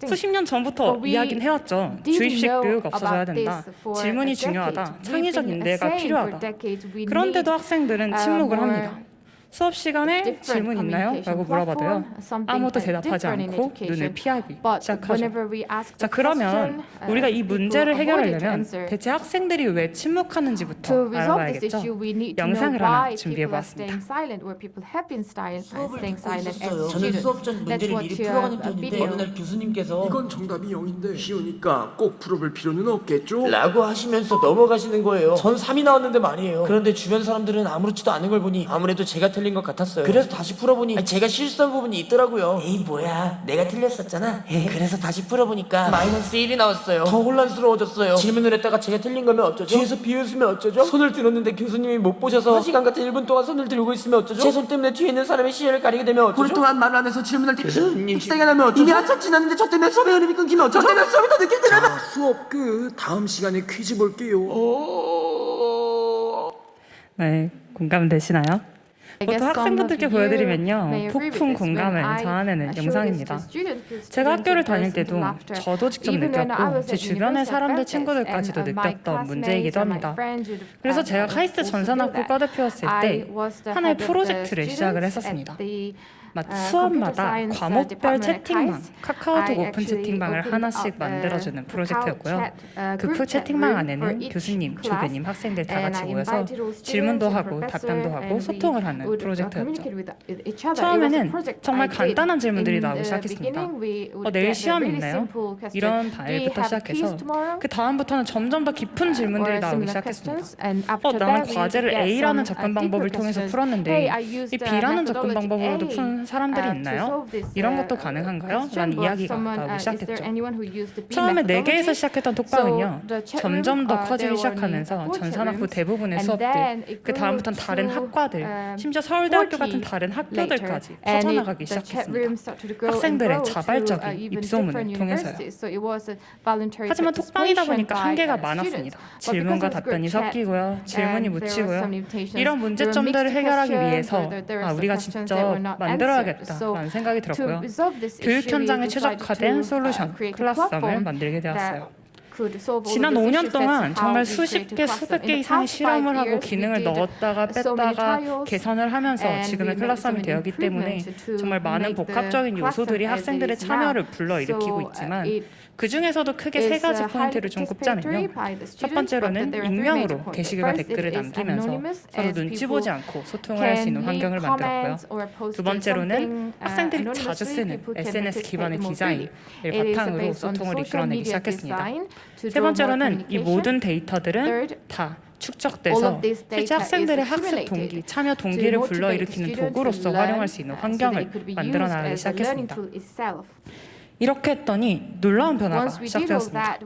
수십 년 전부터 이야기는 해왔죠. 주입식 교육 없어져야 된다. 질문이 중요하다. 창의적 인대가 필요하다. 그런데도 학생들은 침묵을 합니다. 수업 시간에 질문 있나요? 라고 물어봐도요. 아무도 대답하지 않고 눈을 피하기 시작하죠. 자, 그러면 우리가 이 문제를 해결하려면 대체 학생들이 왜 침묵하는지부터 알아봐야겠죠. 영상을 하나 준비해보았습니다. 수업을 듣고 있었어요. 저는 수업 전 문제를 미리 풀어가는 편인데 어느 날 교수님께서 이건 정답이 0인데 쉬우니까 꼭 풀어볼 필요는 없겠죠? 라고 하시면서 넘어가시는 거예요. 전 3이 나왔는데 말이에요. 그런데 주변 사람들은 아무렇지도 않은 걸 보니 아무래도 제가 틀린 것 같았어요. 그래서 다시 풀어보니 제가 실수한 부분이 있더라고요. 에이 뭐야, 내가 틀렸었잖아. 그래서 다시 풀어보니까 마이너스 1이 나왔어요. 더 혼란스러워졌어요. 질문을 했다가 제가 틀린 거면 어쩌죠? 뒤에서 비웃으면 어쩌죠? 손을 들었는데 교수님이 못 보셔서 1시간 같은 1분 동안 손을 들고 있으면 어쩌죠? 제 손 때문에 뒤에 있는 사람의 시야를 가리게 되면 어쩌죠? 오랫동안 말을 안 해서 질문할 때 삑사리가 나면 어쩌죠? 이미 한참 지났는데 저 때문에 수업의 흐름이 끊기면 어쩌죠? 저 때문에 수업이 더 늦게 되면 자, 수업 끝. 다음 시간에 퀴즈 볼게요. 네, 공감되시나요? 보통 학생분들께 보여드리면요, 폭풍 공감을 자아내는 영상입니다. 제가 학교를 다닐 때도 저도 직접 느꼈고 제 주변의 사람들, 친구들까지도 느꼈던 문제이기도 합니다. 그래서 제가 카이스트 전산학부 과대표였을 때 하나의 프로젝트를 시작을 했었습니다. 수업마다 과목별 채팅방, 카카오톡 오픈 채팅방을 하나씩 만들어주는 프로젝트였고요. 그 채팅방 안에는 교수님, 조교님, 학생들 다 같이 모여서 질문도 하고 답변도 하고 소통을 하는 프로젝트였죠. 처음에는 정말 간단한 질문들이 나오기 시작했습니다. 내일 시험 있나요? 이런 말부터 시작해서 그 다음부터는 점점 더 깊은 질문들이 나오기 시작했습니다. 나는 과제를 A라는 접근 방법을 통해서 풀었는데 이 B라는 접근 방법으로도 푼 사람들이 있나요? 이런 것도 가능한가요? 라는 이야기가 나오기 시작했죠. 처음에 4개에서 시작했던 톡방은요, 점점 더 커지기 시작하면서 전산학부 대부분의 수업들, 그 다음부터는 다른 학과들, 심지어 서울대학교 같은 다른 학교들까지 퍼져나가기 시작했습니다. 학생들의 자발적인 입소문을 통해서요. 하지만 톡방이다 보니까 한계가 많았습니다. 질문과 답변이 섞이고요, 질문이 묻히고요. 이런 문제점들을 해결하기 위해서 우리가 직접 만들어야겠다라는 생각이 들었고요. 교육 현장에 최적화된 솔루션, 클래스썸을 만들게 되었어요. 지난 5년 동안 정말 수십 개, 수백 개 이상의 실험을 하고 기능을 넣었다가 뺐다가 개선을 하면서 지금의 클래스썸이 되었기 때문에 정말 많은 복합적인 요소들이 학생들의 참여를 불러일으키고 있지만 그 중에서도 크게 3가지 포인트를 좀 꼽자면요. 첫 번째로는 익명으로 게시글과 댓글을 남기면서 서로 눈치 보지 않고 소통을 할 수 있는 환경을 만들었고요. 두 번째로는 학생들이 자주 쓰는 SNS 기반의 디자인을 바탕으로 소통을 이끌어내기 시작했습니다. 세 번째로는 이 모든 데이터들은 다 축적돼서 실제 학생들의 학습 동기, 참여 동기를 불러일으키는 도구로서 활용할 수 있는 환경을 만들어 나가기 시작했습니다. 이렇게 했더니 놀라운 변화가 시작되었습니다.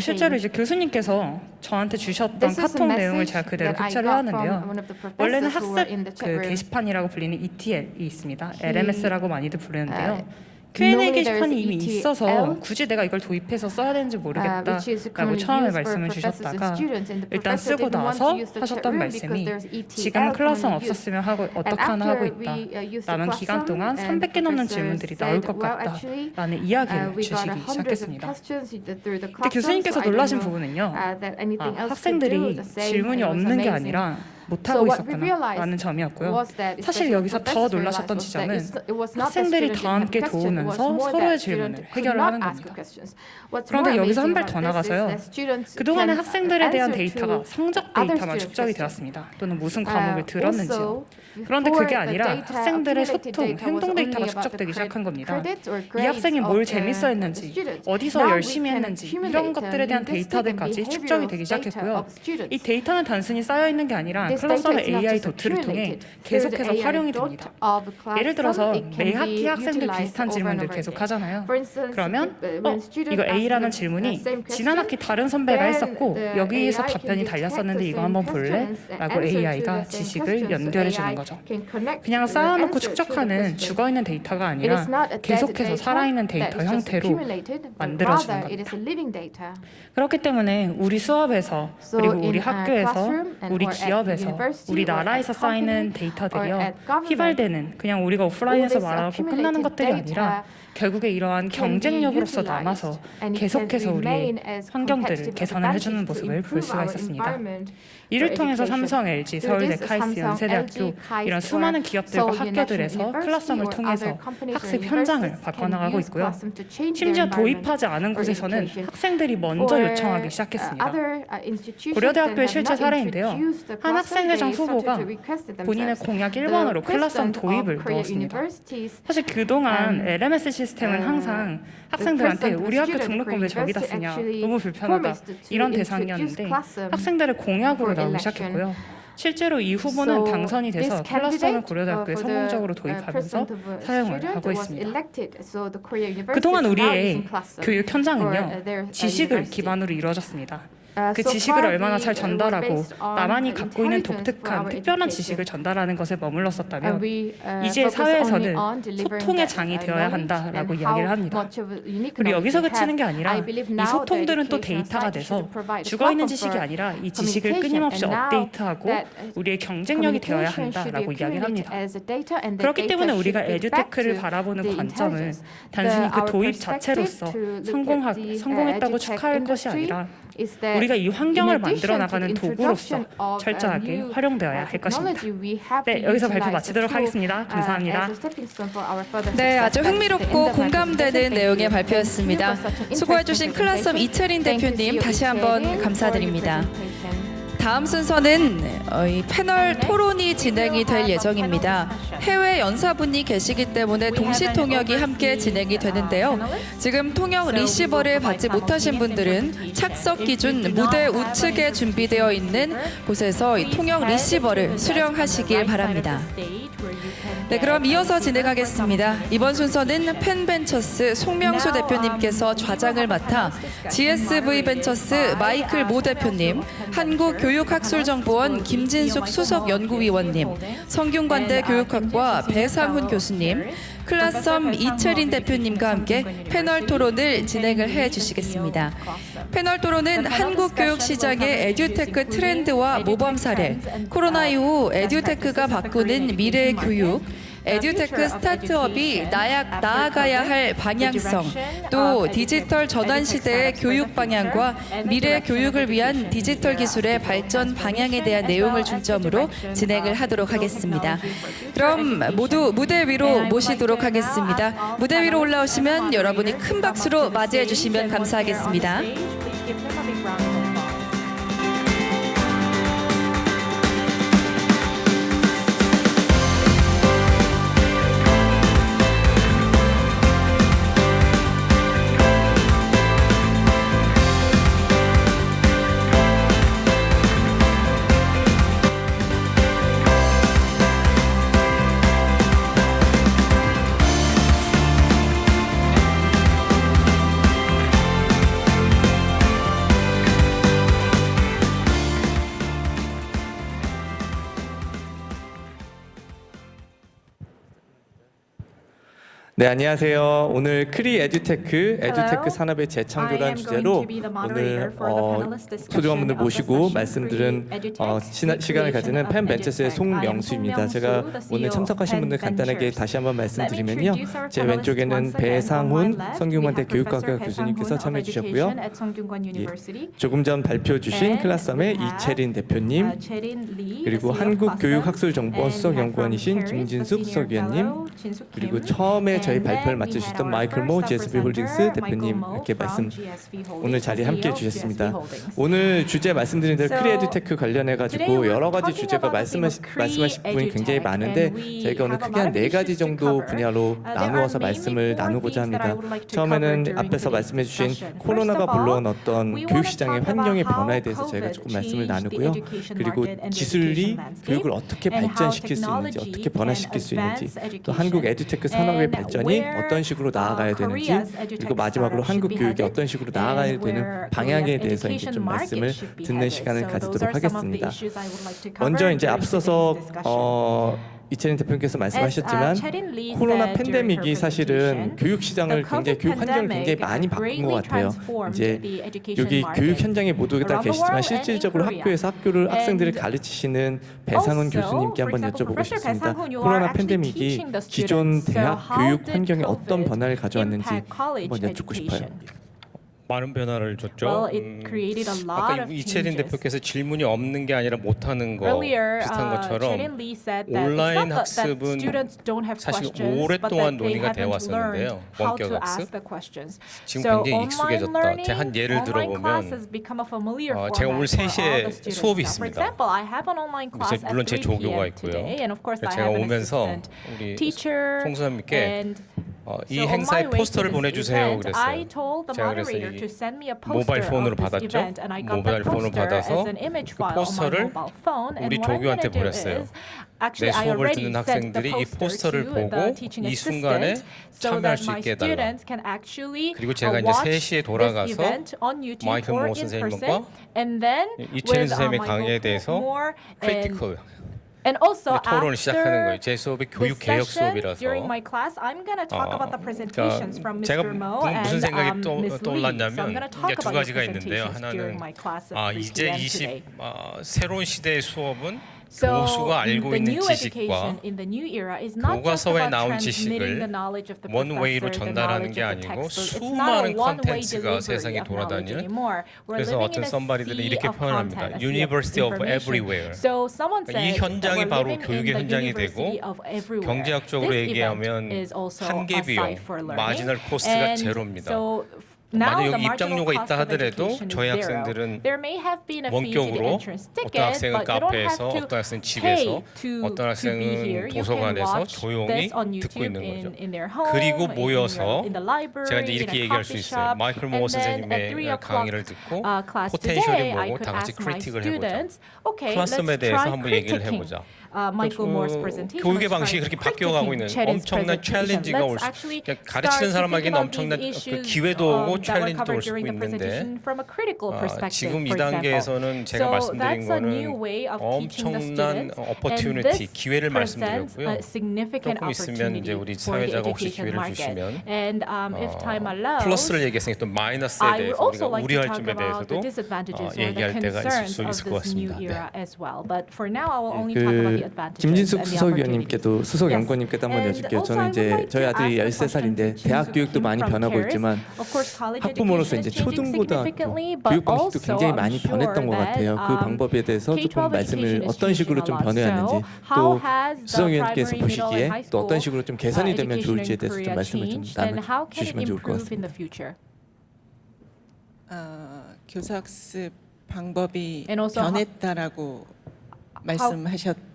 실제로 이제 교수님께서 저한테 주셨던 카톡 내용을 제가 그대로 캡처를 하는데요. 원래는 학습 그 게시판이라고 불리는 ETL이 있습니다. LMS라고 많이들 부르는데요. Q&A 게시판이 이미 있어서 굳이 내가 이걸 도입해서 써야 되는지 모르겠다라고 처음에 말씀을 주셨다가 일단 쓰고 나서 하셨던 말씀이 지금 클래스는 없었으면 어떻게 하나 하고 있다. 남은 기간 동안 300개 넘는 질문들이 나올 것 같다라는 이야기를 주시기 시작했습니다. 그때 교수님께서 놀라신 부분은요. 학생들이 질문이 없는 게 아니라 못하고 있었구나라는 점이었고요. 사실 여기서 더 놀라셨던 지점은 학생들이 다 함께 도우면서 서로의 질문을 해결을 하는 겁니다. 그런데 여기서 한 발 더 나가서요. 그동안의 학생들에 대한 데이터가 성적 데이터만 축적이 되었습니다. 또는 무슨 과목을 들었는지요. 그런데 그게 아니라 학생들의 소통, 행동 데이터가 축적되기 시작한 겁니다. 이 학생이 뭘 재밌어 했는지, 어디서 열심히 했는지 이런 것들에 대한 데이터들까지 축적이 되기 시작했고요. 이 데이터는 단순히 쌓여있는 게 아니라 클러스텀의 AI 도트를 통해 계속해서 활용이 됩니다. 예를 들어서 매 학기 학생들 비슷한 질문들 계속 하잖아요. 그러면 이거 A라는 질문이 지난 학기 다른 선배가 했었고 여기에서 답변이 달렸었는데 이거 한번 볼래? 라고 AI가 지식을 연결해 주는 거죠. 그냥 쌓아놓고 축적하는 죽어있는 데이터가 아니라 계속해서 살아있는 데이터 형태로 만들어주는 겁니다. 그렇기 때문에 우리 수업에서 그리고 우리 학교에서 우리 기업에서 우리 나라에서 쌓이는 데이터들이요 휘발되는 그냥 우리가 오프라인에서 말하고 끝나는 것들이 아니라 결국에 이러한 경쟁력으로서 남아서 계속해서 우리의 환경들을 개선을 해주는 모습을 볼 수가 있었습니다. 이를 통해서 삼성, LG, 서울대, 카이스트, 연세대학교 이런 수많은 기업들과 학교들에서 클러스텀을 통해서 학습 현장을 바꿔나가고 있고요. 심지어 도입하지 않은 곳에서는 학생들이 먼저 요청하기 시작했습니다. 고려대학교의 실제 사례인데요. 한 학생회장 후보가 본인의 공약 1번으로 클러스텀 도입을 넣었습니다. 사실 그동안 LMS 시스템은 항상 학생들한테 우리 학교 등록금 왜 저기다 쓰냐, 너무 불편하다 이런 대상이었는데 학생들의 공약으로 나오기 시작했고요. 실제로 이 후보는 당선이 돼서 클러스텀을 고려대학교에 성공적으로 도입하면서 사용을 하고 있습니다. 그동안 우리의 교육 현장은요, 지식을 기반으로 이루어졌습니다. 그 지식을 얼마나 잘 전달하고 나만이 갖고 있는 독특한 특별한 지식을 전달하는 것에 머물렀었다면 이제 사회에서는 소통의 장이 되어야 한다라고 이야기를 합니다. 그리고 여기서 그치는 게 아니라 이 소통들은 또 데이터가 돼서 죽어있는 지식이 아니라 이 지식을 끊임없이 업데이트하고 우리의 경쟁력이 되어야 한다라고 이야기를 합니다. 그렇기 때문에 우리가 에듀테크를 바라보는 관점은 단순히 그 도입 자체로서 성공했다고 축하할 것이 아니라 우리가 이 환경을 만들어 나가는 도구로서 철저하게 활용되어야 할 것입니다. 네, 여기서 발표 마치도록 하겠습니다. 감사합니다. 네, 아주 흥미롭고 공감되는 내용의 발표였습니다. 수고해주신 클라썸 이채린 대표님 다시 한번 감사드립니다. 다음 순서는 이 패널 토론이 진행이 될 예정입니다. 해외 연사분이 계시기 때문에 동시 통역이 함께 진행이 되는데요. 지금 통역 리시버를 받지 못하신 분들은 착석 기준 무대 우측에 준비되어 있는 곳에서 이 통역 리시버를 수령하시길 바랍니다. 네, 그럼 이어서 진행하겠습니다. 이번 순서는 펜벤처스 송명수 대표님께서 좌장을 맡아 GSV 벤처스 마이클 모 대표님, 한국교육학술정보원 김진숙 수석연구위원님, 성균관대 교육학과 배상훈 교수님, 클라썸 이채린 대표님과 함께 패널 토론을 진행을 해주시겠습니다. 패널 토론은 한국 교육 시장의 에듀테크 트렌드와 모범 사례, 코로나 이후 에듀테크가 바꾸는 미래의 교육, 에듀테크 스타트업이 나아가야 할 방향성, 또 디지털 전환 시대의 교육 방향과 미래 교육을 위한 디지털 기술의 발전 방향에 대한 내용을 중점으로 진행을 하도록 하겠습니다. 그럼 모두 무대 위로 모시도록 하겠습니다. 무대 위로 올라오시면 여러분이 큰 박수로 맞이해 주시면 감사하겠습니다. 네, 안녕하세요. 오늘 크리 에듀테크 산업의 재창조라는 주제로 오늘 소중한 분들 모시고 말씀드린 시간을 가지는 펜벤처스의 송명수입니다. 제가 오늘 참석하신 분들 간단하게 다시 한번 말씀드리면요. 제 왼쪽에는 배상훈 성균관대 교육학과 교수님께서 참여해 주셨고요. 조금 전 발표 주신 클라썸의 이채린 대표님, 그리고 한국교육학술정보원 수석연구원이신 김진숙 수석위원님, 그리고 처음에 저희 발표를 맡으셨던 마이클 모 GSB 홀딩스 대표님 이렇게 오늘 자리에 함께해 주셨습니다. 오늘 주제 말씀드린 대로 크리 에듀테크 관련해 가지고 여러 가지 주제가 말씀하신 부분이 굉장히 많은데 저희가 오늘 크게 한 4가지 정도 분야로 나누어서 말씀을 나누고자 합니다. 처음에는 앞에서 말씀해 주신 코로나가 불러온 어떤 교육 시장의 환경의 변화에 대해서 저희가 조금 말씀을 나누고요. 그리고 기술이 교육을 어떻게 발전시킬 수 있는지, 어떻게 변화시킬 수 있는지, 또 한국 에듀테크 산업의 발전이 어떤 식으로 나아가야 되는지, 그리고 마지막으로 한국 교육이 어떤 식으로 나아가야 되는 방향에 대해서 이제 좀 말씀을 듣는 시간을 가지도록 하겠습니다. 먼저 이제 앞서서 이채린 대표님께서 말씀하셨지만 코로나 팬데믹이 사실은 교육 시장을 굉장히 교육 환경을 굉장히 많이 바꾼 것 같아요. 이제 여기 교육 현장에 모두 다 계시지만 실질적으로 학교에서 학생들을 가르치시는 배상훈 교수님께 한번 여쭤보고 싶습니다. 코로나 팬데믹이 기존 대학 교육 환경에 어떤 변화를 가져왔는지 한번 여쭙고 싶어요. 많은 변화를 줬죠. 아까 이채린 대표께서 질문이 없는 게 아니라 못하는 거 비슷한 것처럼 온라인 학습은 사실 오랫동안 논의가 되어 왔었는데요. 원격 학습. 지금 굉장히 익숙해졌다. 제가 한 예를 들어보면 제가 오늘 3시에 수업이 있습니다. 물론 제 조교가 있고요. 제가 오면서 우리 송수남님께 이 행사에 포스터를 보내주세요 그랬어요. 제가 그래서 이 모바일 폰으로 받았죠. 모바일 폰으로 받아서 그 포스터를 우리 조교한테 보냈어요. 내 수업을 듣는 학생들이 이 포스터를 보고 이 순간에 참여할 수 있게 해달라. 그리고 제가 이제 3시에 돌아가서 마이클 모 선생님과 이채린 선생님의 강의에 대해서 크리티컬 토론을 시작하는 거예요. 제 수업이 교육 개혁 수업이라서. 제가 무슨 생각이 떠올랐냐면 이게 2가지가 있는데요. 하나는 이제 새로운 시대의 수업은 교수가 알고 있는 지식과 교과서에 나온 지식을 원웨이로 전달하는 게 아니고 수많은 콘텐츠가 세상에 돌아다니는, 그래서 어떤 썸바리들은 이렇게 표현합니다. University of Everywhere. 이 현장이 바로 교육의 현장이 되고 경제학적으로 얘기하면 한계 비용, 마지널 코스트가 제로입니다. 만약 여기 입장료가 있다 하더라도 저희 학생들은 원격으로 어떤 학생은 카페에서, 어떤 학생은 집에서, 어떤 학생은 도서관에서 조용히 듣고 있는 거죠. 그리고 모여서 제가 이제 이렇게 얘기할 수 있어요. 마이클 모 선생님의 강의를 듣고 포텐셜이 뭐고 다 같이 크리틱을 해보자. 클래스룸에 대해서 한번 얘기를 해보자. 교육의 방식이 그렇게 바뀌어가고 있는 엄청난 챌린지가 올 수, 가르치는 사람에게는 엄청난 그 기회도 오고 챌린지도 올 수 있는데 지금 이 단계에서는 제가 말씀드린 거는 엄청난 opportunity, 기회를 말씀드렸고요. 조금 있으면 이제 우리 사회자가 혹시 기회를 주시면 플러스를 얘기했으니까 또 마이너스에 대해서 우리가 우려할 점에 대해서도 얘기할 때가 있을 것 같습니다. 네. 김진숙 수석위원님께도 수석연구원님께도 한번 여쭐게요. 저는 이제 저희 아들이 13살인데 대학 교육도 많이 변하고 있지만 학부모로서 이제 초등고등학교 교육 방식도 굉장히 많이 변했던 것 같아요. 그 방법에 대해서 조금 말씀을 어떤 식으로 좀 변해왔는지, 또 수석위원께서 보시기에 또 어떤 식으로 좀 개선이 되면 좋을지에 대해서 좀 말씀을 좀 나눠주시면 좋을 것 같습니다. 교사학습 방법이 변했다라고 말씀하셨나요?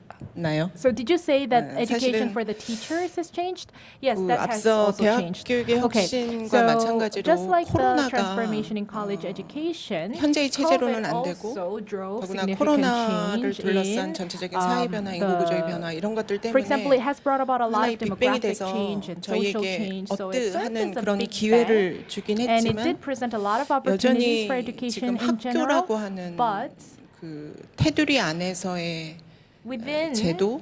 So did you say that education 사실은 for the teachers has changed? Yes, that has 앞서 also 대학 changed. 교육의 혁신과 마찬가지로 just like the 코로나가 transformation in college education, 현재의 체제로는 COVID 안 되고 also drove 더구나 significant 코로나를 change 둘러싼 in 전체적인 사회 변화, 인구 구조의 변화 이런 것들 For example, it 때문에 has brought about a lot 하나의 of 빅뱅이 demographic 돼서 change and social 저희에게 change. So it served 하는 as a 그런 big 기회를 bang, 주긴 and it 했지만 did present a lot of opportunities 여전히 for education 지금 in general. 학교라고 하는 But 그 테두리 안에서의 within 제도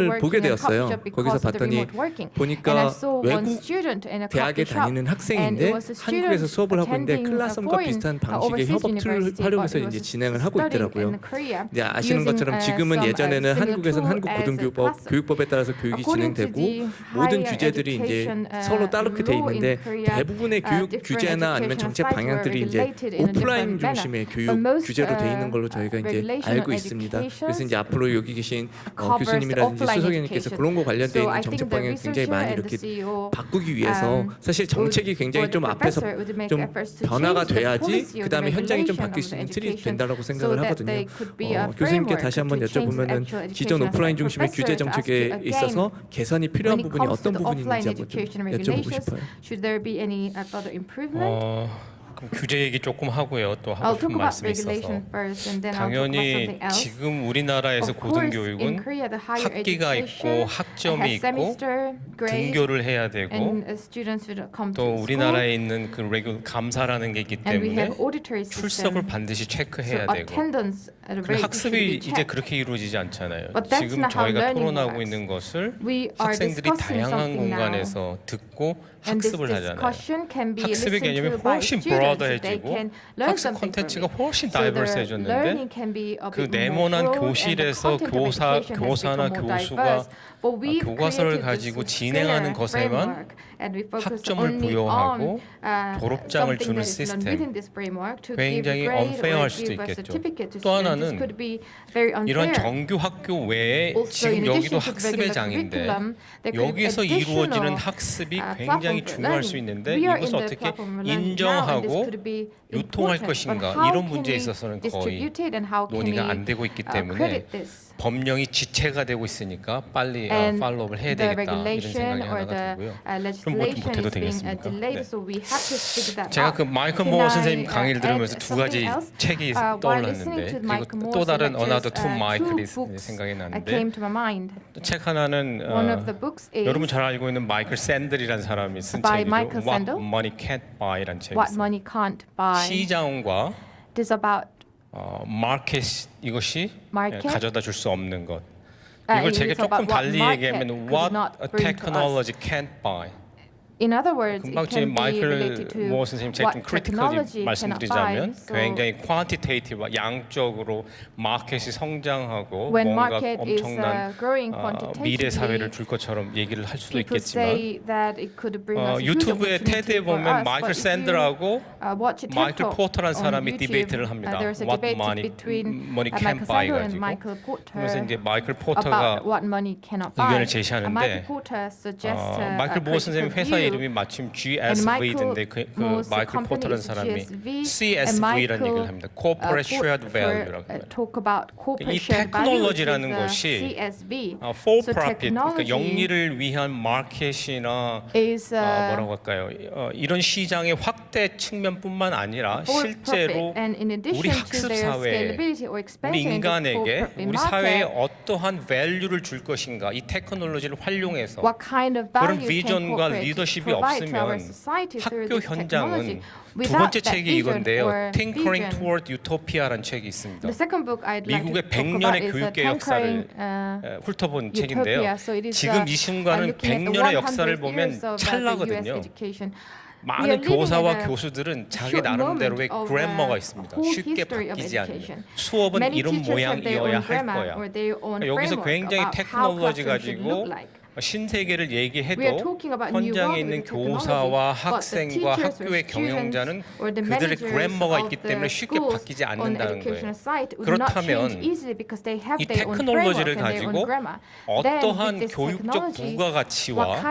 신문을 보게 되었어요. 거기서 봤더니 보니까 외국 대학에 다니는 다니는 학생인데 한국에서 수업을 하고 있는데 클라썸과 비슷한 방식의 협업 툴을 활용해서 이제 진행을 하고 있더라고요. 이제 아시는 것처럼 지금은 예전에는 한국에서는 한국 고등교육법 교육법에 따라서 교육이 진행되고 모든 규제들이 이제 서로 따르게 돼 있는데 대부분의 교육 규제나 아니면 정책 방향들이 이제 오프라인 중심의 교육 규제로 돼 있는 걸로 저희가 이제 알고 있습니다. 그래서 이제 앞으로 여기 계신 교수님이라든지 수석위원님께서 그런 거 관련돼 있는 정책 방향 굉장히 많이 이렇게 바꾸기 위해서 사실 정책이 굉장히 좀 앞에서 좀 변화가 돼야지 그 다음에 현장이 좀 바뀔 수 있는 틀이 된다라고 생각을 하거든요. 교수님께 다시 한번 여쭤보면은 기존 오프라인 중심의 규제 정책에 있어서 개선이 필요한 부분이 어떤 부분이 있는지 한번 좀 여쭤보고 싶어요. 그럼 규제 얘기 조금 하고요. 또 하고 싶은 말씀이 있어서 당연히 지금 우리나라에서 고등교육은 학기가 있고 학점이 있고 등교를 해야 되고 또 우리나라에 있는 그 감사라는 게 있기 때문에 출석을 반드시 체크해야 되고 근데 학습이 이제 그렇게 이루어지지 않잖아요. 지금 저희가 토론하고 있는 것을 학생들이 다양한 공간에서 듣고 학습을 하잖아요. 학습의 개념이 훨씬 브로더해지고 학습 콘텐츠가 훨씬 다이버스해졌는데 그 네모난 교실에서 교사나 교수가 교과서를 가지고 진행하는 것에만 학점을 부여하고 졸업장을 주는 시스템 굉장히 unfair할 수도 있겠죠. 또 하나는 이런 정규 학교 외에 지금 여기도 학습의 장인데 여기서 이루어지는 학습이 굉장히 중요할 수 있는데 이것을 어떻게 인정하고 유통할 것인가 이런 문제에 있어서는 거의 논의가 안 되고 있기 때문에 법령이 지체가 되고 있으니까 빨리 팔로우업을 해야 되겠다 이런 생각이 하나가 들고요. 그럼 뭐 못해도 되겠습니까? 네. 제가 그 마이클 모어 선생님 강의를 들으면서 두 가지 책이 떠올랐는데 그리고 또 다른 Another Two Michael이 생각이 나는데 책 하나는 여러분 잘 알고 있는 마이클 샌들이라는 사람이 쓴 책이죠. What Money Can't Buy라는 책이 있어요. 시장과 마켓 이것이 가져다 줄 수 없는 것. 이걸 제가 조금 달리 얘기하면 What a technology can't buy. 금방 지금 마이클 모어 선생님 제가 좀 크리티컬리 말씀드리자면 굉장히 퀀티테이티브 양적으로 마켓이 성장하고 뭔가 엄청난 미래 사회를 줄 것처럼 얘기를 할 수도 있겠지만 유튜브의 테드에 보면 마이클 샌들하고 마이클 포터라는 사람이 디베이트를 합니다. What money can buy 가지고 그래서 이제 마이클 포터가 의견을 제시하는데 마이클 모어 선생님 회사 이름이 마침 GSV인데 그 마이클 포터라는 사람이 CSV라는 얘기를 합니다. Corporate Shared Value라고 합니다. 이 테크놀로지라는 것이 for profit, 그러니까 영리를 위한 마켓이나 뭐라고 할까요? 이런 시장의 확대 측면뿐만 아니라 실제로 우리 학습 사회에 우리 인간에게 우리 사회에 어떠한 밸류를 줄 것인가 이 테크놀로지를 활용해서 그런 비전과 리더십이 없으면 학교 현장은 두 번째 책이 이건데요. Tinkering Toward Utopia라는 책이 있습니다. 미국의 100년의 교육계 역사를 훑어본 책인데요. 지금 이 순간은 100년의 역사를 보면 찰나거든요. 많은 교사와 교수들은 자기 나름대로의 그래머가 있습니다. 쉽게 바뀌지 않는 수업은 이런 모양이어야 할 거야. 여기서 굉장히 테크놀로지 가지고 신세계를 얘기해도 현장에 있는 교사와 학생과 학교의 경영자는 그들의 그래머가 있기 때문에 쉽게 바뀌지 않는다는 거예요. 그렇다면 이 테크놀로지를 가지고 어떠한 교육적 부가가치와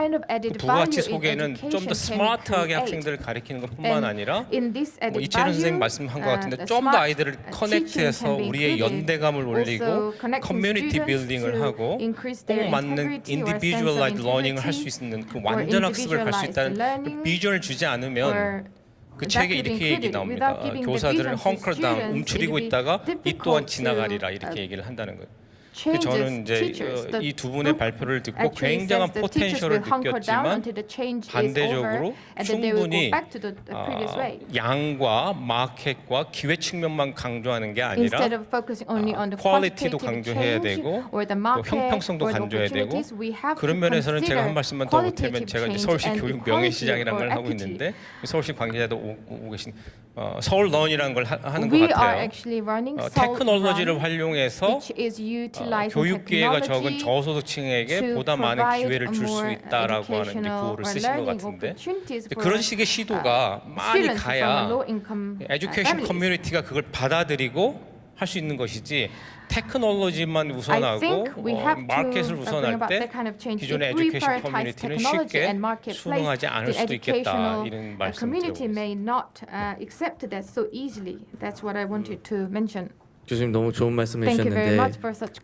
그 부가가치 속에는 좀 더 스마트하게 학생들을 가르치는 것뿐만 아니라 뭐 이채론 선생님 말씀한 것 같은데 좀 더 아이들을 커넥트해서 우리의 연대감을 올리고 커뮤니티 빌딩을 하고 꼭 맞는 인디비주얼라이즈 러닝을 할 수 있는 그 완전 학습을 갈 수 있다는 그 비전을 주지 않으면 그 책에 이렇게 얘기 나옵니다. 교사들은 헝클다운 움츠리고 있다가 이 또한 지나가리라 이렇게 얘기를 한다는 거예요. 저는 이제 이 두 분의 발표를 듣고 굉장한 포텐셜을 느꼈지만 반대적으로 충분히 양과 마켓과 기회 측면만 강조하는 게 아니라 퀄리티도 강조해야 되고 또 형평성도 강조해야 되고 그런 면에서는 제가 한 말씀만 더 보태면 제가 이제 서울시 교육 명예시장이라는 걸 하고 있는데 서울시 관계자도 오고 계신 서울런이라는 걸 하는 것 같아요. 테크놀로지를 활용해서 교육 기회가 적은 저소득층에게 보다 많은 기회를 줄 수 있다라고 하는 이제 구호를 쓰신 것 같은데 그런 식의 시도가 많이 가야 에듀케이션 커뮤니티가 그걸 받아들이고 할 수 있는 것이지 테크놀로지만 우선하고 마켓을 우선할 때 기존의 에듀케이션 커뮤니티는 쉽게 수능하지 않을 수도 있겠다 이런 말씀을 드려보겠습니다. 교수님 너무 좋은 말씀을 해주셨는데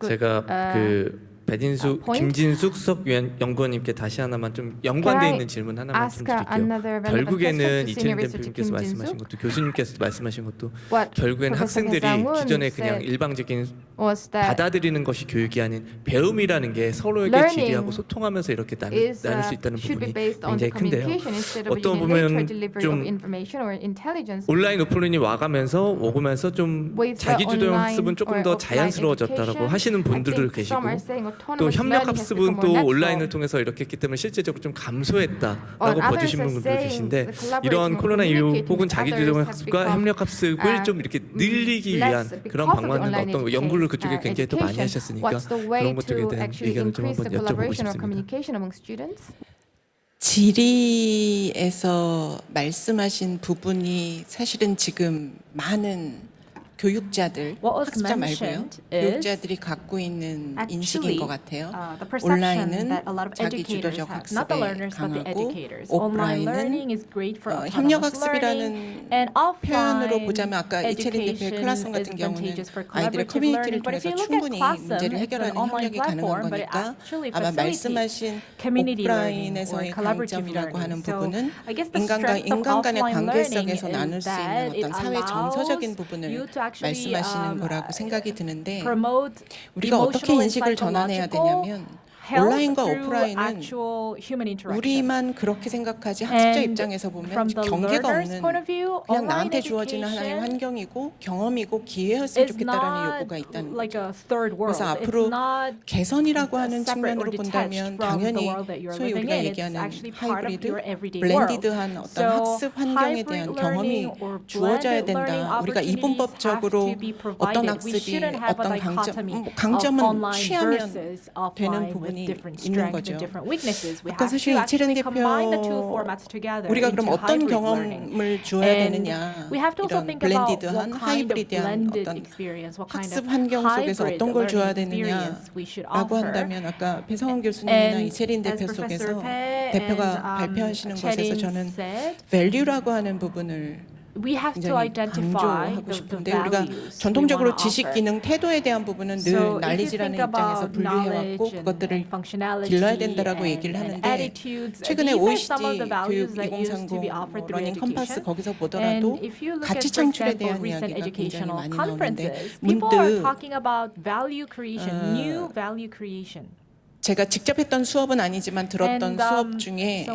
제가 그 김진숙 수석연구원님께 다시 하나만 좀 연관돼 있는 질문 하나만 좀 드릴게요. 결국에는 이채린 대표님께서 말씀하신 것도 교수님께서도 말씀하신 것도 결국엔 학생들이 기존에 그냥 일방적인 받아들이는 것이 교육이 아닌 배움이라는 게 서로에게 질의하고 소통하면서 이렇게 나눌 수 있다는 부분이 굉장히 큰데요. 어떤 보면 좀 온라인 오프라인이 와가면서 오면서 좀 자기주도형 학습은 조금 더 자연스러워졌다라고 하시는 분들도 계시고 또 협력 학습은 또 온라인을 통해서 이렇게 했기 때문에 실제적으로 좀 감소했다라고 봐주시는 분들도 계신데 이런 코로나 이후 혹은 자기주도형 학습과 협력 학습을 좀 이렇게 늘리기 위한 그런 방안은 어떤 연구를 그쪽에 굉장히 더 많이 하셨으니까 그런 것 쪽에 대한 의견을 좀 한번 여쭤보고 싶습니다. 질의에서 말씀하신 부분이 사실은 지금 많은 교육자들, 학습자 말고요. 교육자들이 갖고 있는 인식인 것 같아요. 온라인은 자기주도적 학습에 강하고 오프라인은 협력학습이라는 표현으로 보자면 아까 이채린 대표의 클래스룸 같은 경우는 아이들의 커뮤니티를 통해서 충분히 문제를 해결하는 협력이 가능한 거니까 아마 말씀하신 오프라인에서의 강점이라고 하는 부분은 인간 간의 관계성에서 나눌 수 있는 어떤 사회 정서적인 부분을 말씀하시는 거라고 생각이 드는데 우리가 어떻게 인식을 전환해야 되냐면 온라인과 오프라인은 우리만 그렇게 생각하지 학습자 입장에서 보면 경계가 없는 그냥 나한테 주어지는 하나의 환경이고 경험이고 기회였으면 좋겠다라는 요구가 있다는 거죠. 그래서 앞으로 개선이라고 하는 측면으로 본다면 당연히 소위 우리가 얘기하는 하이브리드, 블렌디드한 어떤 학습 환경에 대한 경험이 주어져야 된다. 우리가 이분법적으로 어떤 학습이 어떤 강점은 취하면 되는 부분이 있는 거죠. 그러니까 사실 이채린 대표 우리가 그럼 어떤 경험을 주어야 되느냐 이런 블렌디드한 하이브리드한 어떤 학습 환경 속에서 어떤 걸 줘야 되느냐라고 한다면 아까 배성원 교수님이나 이채린 대표 속에서 대표가 발표하시는 것에서 저는 밸류라고 하는 부분을 굉장히 강조하고 싶은데 우리가 전통적으로 지식, 기능, 태도에 대한 부분은 늘 난리지라는 입장에서 분류해왔고 그것들을 길러야 된다라고 얘기를 하는데 최근에 OECD 교육 2030 러닝 컴파스 거기서 보더라도 가치 창출에 대한 이야기가 굉장히 많이 나오는데 문득 제가 직접 했던 수업은 아니지만 들었던 수업 중에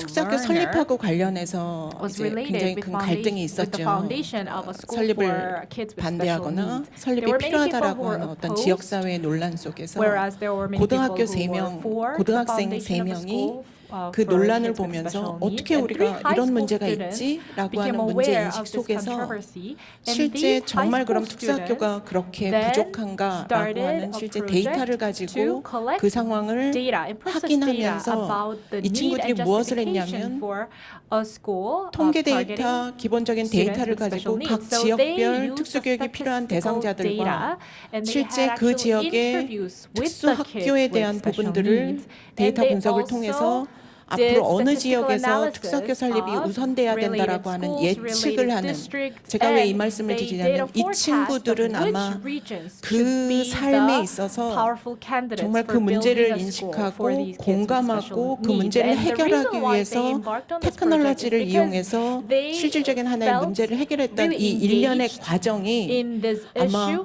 특수학교 설립하고 관련해서 이제 굉장히 큰 갈등이 있었죠. 설립을 반대하거나 설립이 필요하다라고 하는 어떤 지역사회의 논란 속에서 고등학교 3명, 고등학생 3명이 그 논란을 보면서 어떻게 우리가 이런 문제가 있지라고 하는 문제인식 속에서 실제 정말 그럼 특수학교가 그렇게 부족한가라고 하는 실제 데이터를 가지고 그 상황을 확인하면서 이 친구들이 무엇을 했냐면 통계 데이터, 기본적인 데이터를 가지고 각 지역별 특수교육이 필요한 대상자들과 실제 그 지역의 특수학교에 대한 부분들을 데이터 분석을 통해서 앞으로 어느 지역에서 특수학교 설립이 우선돼야 된다라고 하는 예측을 하는 제가 왜 이 말씀을 드리냐면 이 친구들은 아마 그 삶에 있어서 정말 그 문제를 인식하고 공감하고 그 문제를 해결하기 위해서 테크놀로지를 이용해서 실질적인 하나의 문제를 해결했던 이 일련의 과정이 아마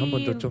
한 번 더 좀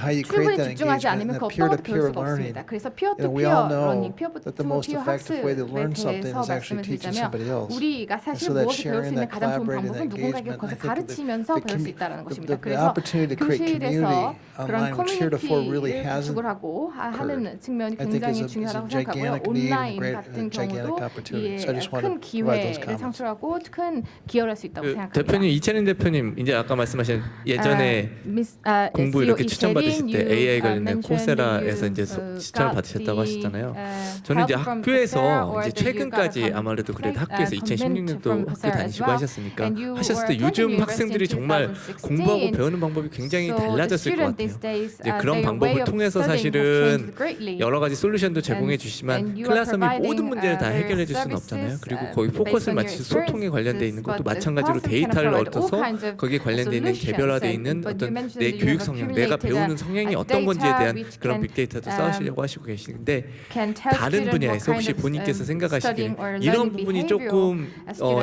how you create 충분히 that 집중하지 engagement 않으면 and 그 that 어떤 것도 배울 peer-to-peer 수가 learning. 없습니다. 그래서 We 피어투피어 all know 러닝, that the most 피어투피어 effective way to learn something 학습에 is actually 대해서 teaching 말씀을 somebody else. 우리가 And 사실 so that 무엇을 배울 수 sharing, 있는 that 가장 좋은 collaborating, 방법은 that 누군가에게 engagement, 그것을 I think 가르치면서 배울 수 있다는 것입니다. the 그래서 opportunity to create 교실에서 community 그런 online, which heretofore really 커뮤니티를 hasn't 구축을 하고 하는 측면이 I think 굉장히 is a 중요하다고 gigantic 생각하고요. need and 온라인 a great 같은 gigantic 경우도 opportunity. 이에 So I just want 큰 to provide those 기회를 comments. 창출하고 큰 기여를 할 수 있다고 그 생각합니다. 대표님 이채린 대표님 이제 아까 말씀하신 예전에 공부 이렇게 추천 받으실 때 AI 관련된 코세라에서 이제 추천을 받으셨다고 하셨잖아요. 저는 이제 학교에서 이제 최근까지 아무래도 그래도 학교에서 2016년도 학교 다니시고 하셨으니까 하셨을 때 요즘 학생들이 정말 공부하고 배우는 방법이 굉장히 달라졌을 것 같아요. 이제 그런 방법을 통해서 사실은 여러 가지 솔루션도 제공해 주시지만 클래스홈이 모든 문제를 다 해결해 줄 수는 없잖아요. 그리고 거기 포커스를 맞춰서 소통에 관련돼 있는 것도 마찬가지로 데이터를 얻어서 거기에 관련돼 있는 개별화돼 있는 어떤 내 교육 성향, 내가 배우는 성향이 어떤 건지에 대한 그런 빅데이터도 쌓으시려고 하시고 계시는데 다른 분야에서 혹시 본인께서 생각하시기에 이런 부분이 조금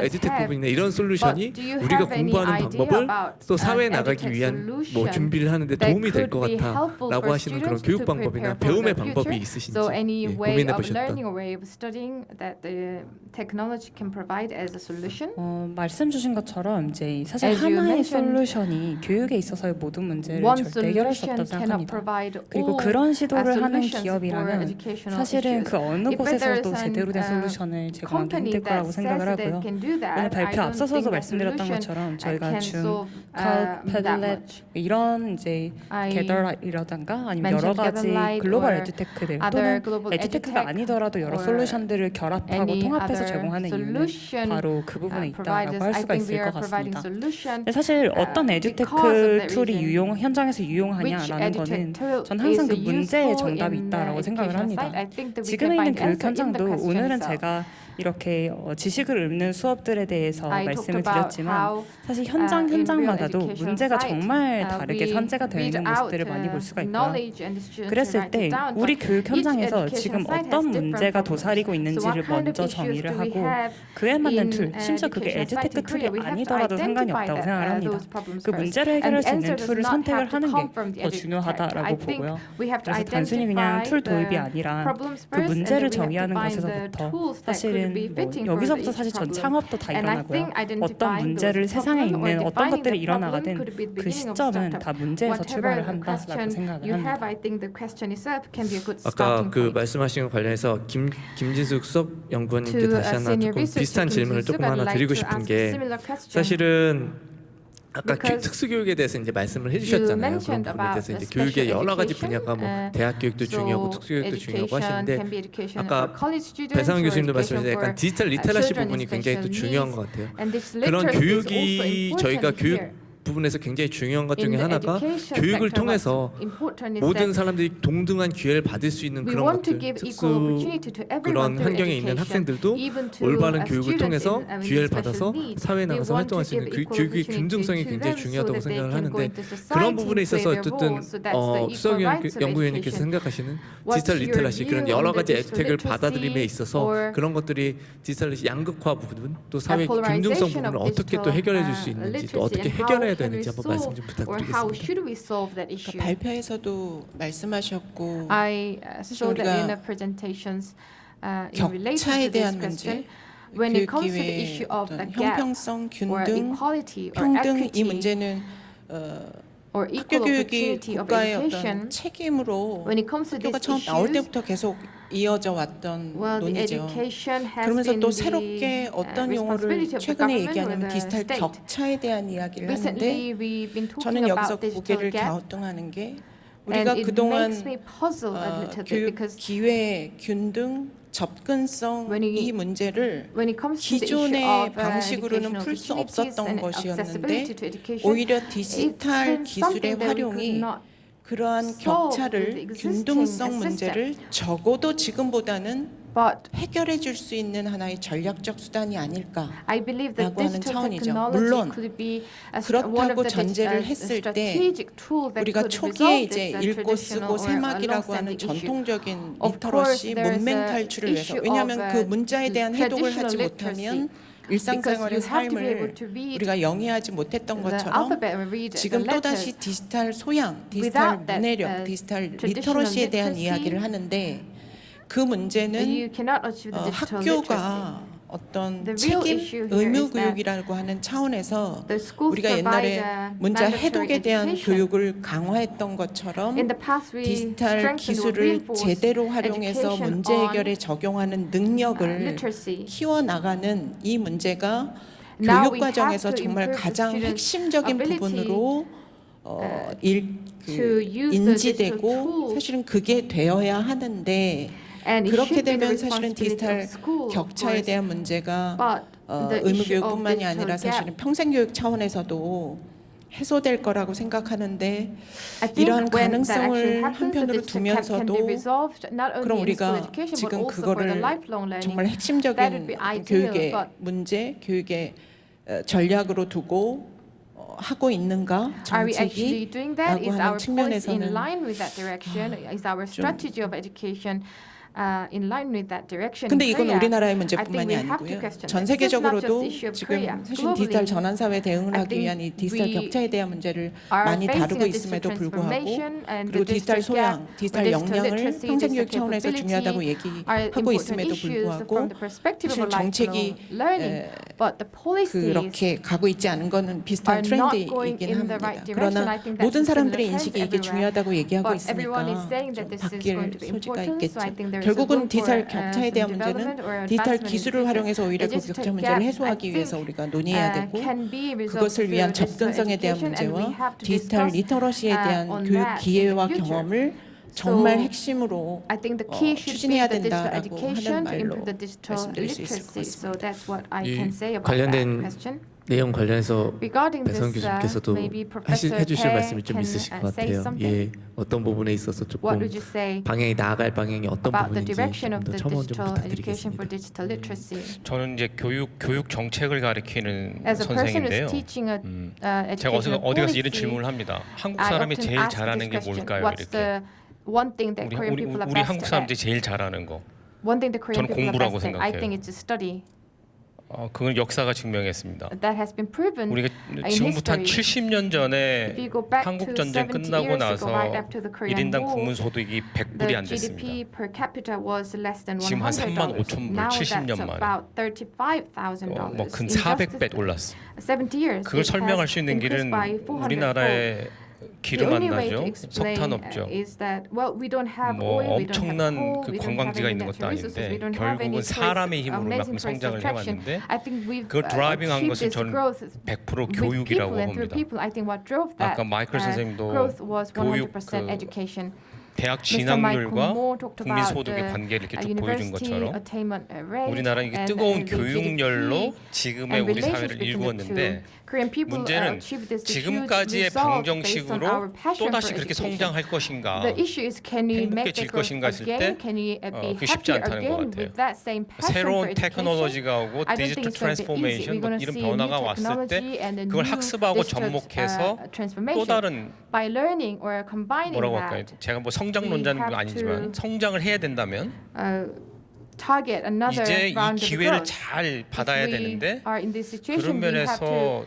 에듀텍 부분이나 이런 솔루션이 우리가 공부하는 방법을 또 사회에 나가기 위한 뭐 준비를 하는데 도움이 될 것 같아라고 하시는 그런 교육 방법이나 배움의 방법이 있으신지 So any 예, way 고민해 of 보셨던. learning or way of studying that the technology can provide as a solution? 말씀 주신 것처럼 이제 사실 As you 하나의 mentioned, 솔루션이 교육에 있어서의 모든 문제를 One 절대 해결할 수 solution 없다고 cannot 생각합니다. provide 그리고 all 그런 시도를 하는 solutions for 기업이라면 educational 사실은 issues. 그 어느 If there 곳에서도 is 제대로 된 an, 솔루션을 제공하기 company 힘들 that 거라고 says 생각을 that 하고요. can do that, 오늘 I 발표 don't 앞서서도 think that 말씀드렸던 solution 것처럼 저희가 can 준 solve Cloud that Padlet much. 이런 이제 I 겟더라든가 아니면 여러 mentioned 가지 Gatherlight 글로벌 or 에듀테크들 other 또는 global 에듀테크가 edutech 아니더라도 여러 or 솔루션들을 결합하고 any 통합해서 other 제공하는 이유는 solution 바로 그 부분에 providers. 있다라고 할 I 수가 think 있을 we are 것 providing 같습니다. solution. 근데 사실 어떤 because of 에듀테크 that 툴이 reason, 현장에서 which 유용하냐라는 거는 edutech tool 전 항상 그 is 문제에 useful 정답이 in 있다라고 the 생각을 educational 합니다. side. I think that we 지금에 can 있는 find 교육 answer in the 현장도 question 오늘은 itself. 제가 이렇게 지식을 읊는 수업들에 대해서 I 말씀을 talked about 드렸지만 how, 사실 in real 현장마다도 educational 문제가 site, 정말 다르게 we 산재가 되어 있는 read out, 모습들을 많이 볼 수가 있고요. knowledge and the students 그랬을 write 때 it down, 우리 but 교육 each 현장에서 educational 지금 site has 어떤 different 문제가 problems. 도사리고 So 있는지를 what kind of 먼저 issues 정의를 do we 하고 have 그에 맞는 in 툴, 심지어 그게 educational site 에듀테크 in 툴이 Korea? We have to 아니더라도 상관이 identify 없다고 that, 생각을 합니다. those problems 그 first. 문제를 And 해결할 수 the 있는 answer does 툴을 not 선택을 have to 하는 게 come from the 더 edutech. 중요하다라고 I think 보고요. we have to 그래서 단순히 그냥 identify 툴 도입이 the 아니라 problems 그 first, and 문제를 then we have to 정의하는 find the 것에서부터 tools that could 사실은 be 뭐 fitting for 여기서부터 each 사실 전 problem. 창업도 다 And I 일어나고요. think 어떤 identifying 문제를 those 세상에 problem or 있는 어떤 defining 것들이 the problem 일어나가든 could be the 그 beginning of 시점은 startup. 다 문제에서 출발을 Whatever 한다라고 question 생각을 you have, 합니다. I think the question itself can be a good 아까 starting 그 point. 말씀하신 것 관련해서 김진숙 수석 연구원님께 To 다시 하나 senior 조금 researcher 비슷한 Kim 질문을 Jin-suk, 조금 I'd 하나 like 드리고 to 싶은 ask 게 a similar question. 사실은 아까 Because 특수교육에 대해서 이제 말씀을 you 해주셨잖아요. 그런 mentioned 부분에 대해서 about 이제 the 교육의 special 여러 가지 education, 분야가 뭐 대학 교육도 중요하고 so 특수교육도 중요하고 education 하시는데 can be education 아까 for college students 배상훈 or 교수님도 education 말씀하신 약간 for 디지털 리터러시 children 부분이 with 굉장히 또 special 중요한 needs. 것 같아요. And this 그런 literacy is 교육이 also 저희가 important 교육 here. 부분에서 굉장히 중요한 것 In 중에 the 하나가 education 교육을 sector, 통해서 what's important is 모든 that 사람들이 동등한 기회를 받을 수 있는 we 그런 want to 것들, give equal 특수 opportunity to everyone 그런 through 환경에 있는 education, 학생들도 even to 올바른 a 교육을 student 통해서 with 기회를 special 받아서 needs. 사회에 We 나가서 want 활동할 to 수 있는 give 그 equal 교육의 opportunity 균등성이 to 굉장히 them 중요하다고 so that they 생각을 can 하는데 go into 그런 society, 부분에 있어서 play their 어쨌든 role. So that's the equal 수석 rights of 연구위원님께서 education. 생각하시는 What's 디지털 your 리터러시 그런 view 여러 on the 가지 digital 에듀텍을 literacy 받아들임에 있어서 or 그런 것들이 디지털 양극화 부분 또 사회 균등성 polarization 부분을 of 어떻게 또 digital, 해결해 줄 수 있는지 또 literacy 어떻게 and how 해결해야 can we 되는지 한번 말씀 좀 solve or how 부탁드리겠습니다. should we solve that issue? 발표에서도 말씀하셨고 I saw that in the 우리가 presentations in relation 격차에 to this 대한 question. 문제, When it comes to the 교육 issue of 기회의 the 어떤 gap 형평성, or 균등, equality or 평등 이 equity 문제는 or 학교 equal 교육이 opportunity of 국가의 education, 어떤 책임으로 when it comes to 학교가 these 처음 나올 issues, 때부터 계속 이어져 왔던 well, the 논의죠. education has 그러면서 been 또 the 새롭게 어떤 용어를 responsibility of the 최근에 government 얘기하냐면 or the 디지털 state. 격차에 대한 이야기를 하는데 Recently, we've been talking 저는 여기서 about digital 고개를 gap, 갸우뚱하는 게 and 우리가 it 그동안 makes me puzzle a little bit 교육 because 기회, 균등, 접근성 when 이 문제를 when it comes to the issue 기존의 of 방식으로는 educational 풀 수 opportunities 없었던 and 것이었는데 accessibility to education, 오히려 it's 디지털 기술의 something that we could 활용이 not 그러한 solve with the 격차를 existing 균등성 system. 문제를 적어도 지금보다는 But 해결해 줄 수 있는 하나의 전략적 수단이 아닐까. I believe that 라고 하는 digital 차원이죠. technology 물론 could be a one of 그렇다고 the 전제를 했을 때 strategic tool that 우리가 could 초기에 resolve 이제 this 읽고 쓰고 traditional or 새막이라고 하는 long-standing issue. 전통적인 Of course, 리터러시 there's 문맹 a 탈출을 위해서 issue 왜냐하면 of, 그 문자에 대한 해독을 하지 traditional 못하면 literacy. 일상생활의 Because you have to be able 삶을 to read 우리가 영위하지 못했던 the 것처럼 alphabet and read the 지금 또다시 letters. 디지털 소양, 디지털 Without that, 문해력, 디지털 traditional 리터러시에 대한 literacy, 이야기를 하는데 그 문제는 You cannot achieve the digital literacy. 학교가 어떤 The real 책임, issue here 의무 is that 교육이라고 하는 차원에서 the schools 우리가 provide 옛날에 a 문자 mandatory 해독에 대한 education. 교육을 강화했던 것처럼 In the past, we 디지털 strengthened or 기술을 reinforced 제대로 활용해서 education 문제 on 해결에 적용하는 능력을 literacy. 키워나가는 이 문제가 Now 교육 we 과정에서 have to 정말 improve the 가장 students' 핵심적인 ability, 부분으로 to use the digital 인지되고 tools. 사실은 그게 되어야 하는데 And it 그렇게 should be the 되면 사실은 responsibility 디지털 of school, of 격차에 course. 대한 문제가 But the 의무 issue of 교육뿐만이 digital 아니라 gap, 사실은 평생교육 차원에서도 해소될 거라고 생각하는데 I think 이러한 when that actually 가능성을 happens, the 한편으로 digital gap can be 두면서도 resolved not 그럼 only in school 우리가 education but 지금 also for the 그거를 lifelong learning. 정말 That would 핵심적인 be ideal, 교육의 but 문제, 교육의 전략으로 두고 하고 있는가 are we actually doing that? 정책이라고 Is 하는 our policy in 측면에서는 line with that direction? Is our strategy of education in line with that direction? 근데 in 이건 Korea? 우리나라의 I think 문제뿐만이 we have to 아니고요. question 전 that. This is not just 세계적으로도 issue of 지금 Korea. 사실 디지털 Globally, 전환 사회에 대응을 I 하기 think 위한 이 디지털 we 격차에 대한 문제를 are 많이 facing 다루고 a digital 있음에도 불구하고 transformation and 그리고 the 디지털 digital 소양, gap, 디지털 digital 역량을 literacy, 평생교육 digital 차원에서 capability 중요하다고 are 얘기하고 important 있음에도 issues 불구하고 from the perspective 사실 of 정책이 lifelong learning. But the policies 그렇게 가고 있지 않은 것은 비슷한 are not going 트렌드이긴 in the 합니다. right direction. 그러나 I think that's 모든 a 사람들의 similar 인식이 trend 이게 중요하다고 everywhere. 얘기하고 But everyone is 있으니까 saying 좀 that this is 바뀔 going to be 소지가 important. 있겠죠. So I think there is a 결국은 room for 디지털 격차에 some 대한 development 문제는 or 디지털 advancement in 기술을 the 활용해서 오히려 그 digital 격차 문제를 gap, 해소하기 I 위해서 think, 우리가 논의해야 되고 can be resolved 그것을 위한 through digital 접근성에 대한 education, and we 문제와 have to 디지털 discuss 리터러시에 대한 on 교육 that 기회와 in the future. 경험을 정말 So, 핵심으로 I think the key should be 추진해야 the digital 된다라고 education 하는 to 말로 improve the digital 말씀드릴 수 있을 것 literacy. So 같습니다. that's what I 이 can say about 관련된 that question. 내용 관련해서 Regarding 배선 this, 교수님께서도 maybe Professor 해주실 Tae 말씀이 좀 can 있으실 것 say 같아요. something. 예, 어떤 부분에 있어서 What 조금 would you say 방향이 나아갈 방향이 어떤 about the 부분인지 direction 좀 of 더 the 첨언 좀 digital education for 부탁드리겠습니다. digital literacy? 저는 이제 교육 정책을 가르치는 As a person 선생인데요. who's teaching a 제가 educational 어디 가서 이런 policy, 질문을 합니다. 한국 I 사람이 often 제일 ask 잘하는 this 게 question. 뭘까요? What's 이렇게. the one thing that Korean people are 우리 best 한국 사람들이 at? 제일 잘하는 거. One thing the Korean 저는 people are 공부라고 best at. I 생각해요. think it's to study. 그건 역사가 증명했습니다. That has been proven 우리가 in 지금부터 한 history. 70년 전에 If you go back 한국 to 전쟁 70 끝나고 years 나서 ago, right after the Korean 1인당 War, 국민 소득이 100불이 The 안 됐습니다. GDP per capita was less than 지금 한 $100. 35,000불, Now 70년 that's 만에. about $35,000. 뭐근 In 400배 just 올랐어. 70 years, 그걸 it 설명할 has 수 있는 길은 increased by 400-fold. 우리나라에 The 기름 안 only way to 나죠. explain 석탄 없죠. is that well, we don't have 뭐 oil, we don't have 엄청난 coal, 그 we don't have 관광지가 any 있는 것도 natural resources, 아닌데 we don't have any 결국은 사람의 힘으로 amazing 이만큼 tourist 성장을 attraction. 해왔는데 I think we've 그걸 드라이빙한 achieved 것은 this 저는 growth 100% with 교육이라고 people and through 봅니다. people. I think what drove that 아까 마이클 선생님도 growth was 100% 교육 education. 대학 Mr. Michael 진학률과 Moore talked 국민 about 소득의 the 관계를 이렇게 쭉 보여준 university 것처럼 attainment rate 우리나라는 이게 and 뜨거운 the 교육열로 GDP 지금의 and 우리 relationship 사회를 between the 일구었는데 two. Korean people 문제는 achieved this huge 지금까지의 result based on our 방정식으로 passion 또다시 for 그렇게 education. 성장할 것인가 The issue is can we make 행복해질 the growth 것인가 했을 때 again? Can we be 그게 쉽지 happier 않다는 것 again 같아요. with that same passion for 새로운 education? 테크놀로지가 오고 I don't 디지털 think it's going to be easy. 트랜스포메이션 We're going to 이런 see 변화가 new 왔을 때 technology and a 그걸 new 학습하고 digital 접목해서 또 transformation. 다른 By learning or combining 뭐라고 할까요? that, 제가 뭐 성장론자는 we have 아니지만 to 성장을 해야 된다면 target another 이제 이 round of 기회를 growth. 잘 받아야 If we 되는데 are in this 그런 situation, we have to 면에서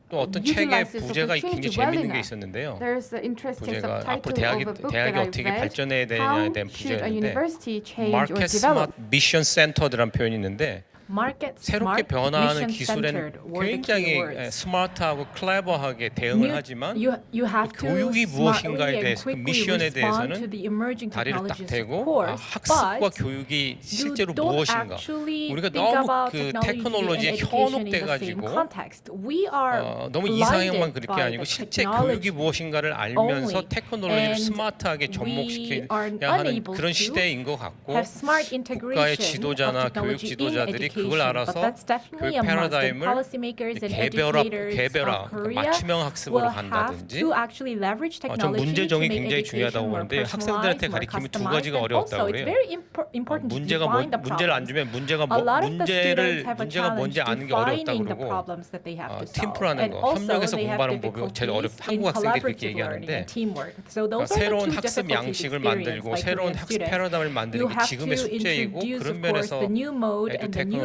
또 어떤 책의 utilize this 부제가 opportunity 굉장히 well 재밌는 게 enough. 있었는데요. There's an interesting 부제가 앞으로 subtitle of a book that 대학이 I 어떻게 read. 발전해야 How 되냐에 대한 should a 부제였는데 university change or 마켓 develop? 스마트 미션 센터드라는 표현이 있는데 Market 새롭게 smart, 변화하는 mission-centered 기술에는 were the 굉장히 keywords. 스마트하고 클레버하게 대응을 하지만 You have to 교육이 무엇인가에 smartly and 대해서 그 quickly 미션에 respond to 대해서는 the emerging 다리를 딱 technologies, of 대고 course, 학습과 but 교육이 you 실제로 don't 무엇인가 actually 우리가 think 너무 about 그 technology 테크놀로지에 and education in the same 현혹돼가지고 context. We are 너무 이상형만 blinded 그렇게 by 아니고 the 실제 교육이 technology 무엇인가를 알면서 only, 테크놀로지를 and 스마트하게 we 접목시켜야 are 하는 unable 그런 to 시대인 것 같고 have smart 국가의 integration 지도자나 of 교육 technology in 지도자들이 education, 그걸 but 알아서 that's definitely 교육 a must. The 패러다임을 policymakers and 개별화, educators of Korea 맞춤형 학습으로 will have 간다든지 to actually leverage 전 technology to 문제정이 make 굉장히 education 중요하다고 more 보는데 personalized, 학생들한테 more 가르치면 두 customized, 가지가 and 어려웠다고 also it's 그래요. very important to 문제가 define the 문제를 안 problems. 주면 문제가 A lot of the students have a 문제가 뭔지 challenge 아는 게 어렵다고 defining the 그러고 problems that they have to solve. 팀플하는 And 거, also 협력해서 they have 공부하는 법이 제일 어렵. difficulties 한국 in 학생들이 그렇게 collaborative learning 얘기하는데 and teamwork. So those are the 새로운 two 학습 difficulties 양식을 experienced 만들고 by 새로운 Korean 학습 students. 패러다임을 만드는 You 게 have 지금의 to 숙제이고 introduce, 그런 of course, 면에서 the new mode 에듀 and the new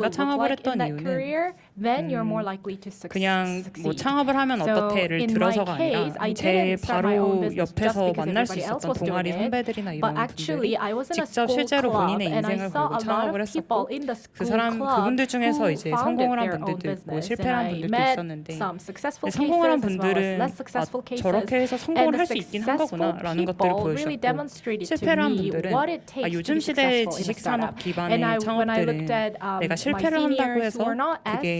제가 would look 창업을 like 했던 in that 이유는 career, then you're more likely to 그냥 뭐 succeed. 창업을 하면 So 어떻게를 in my 들어서가 case, 아니라 I 제 didn't start my own 바로 business just 옆에서 because 만날 수 everybody else 있었던 was doing 동아리 it. 선배들이나 But 이런 actually, 분들이 I was in a 직접 school 실제로 club, 본인의 and I 인생을 saw 걸고 a lot 창업을 of people 했었고 in the 그 school 사람 club 그분들 중에서 who 이제 founded 성공을 한 their own 분들도 있고 business. 실패한 And I 분들도 met 있었는데 some successful 성공을 한 cases as well as 분들은 less successful cases. 저렇게 해서 And 성공을 the 할 수 있긴 한 successful 거구나라는 것들을 people really 보여주셨고 demonstrated to 실패를 한 me 분들은 what it takes 요즘 to be 시대의 successful in a 지식 산업 startup. 기반의 And when I looked 창업들은 at 내가 my 실패를 한다고 seniors 해서 who are not as 그게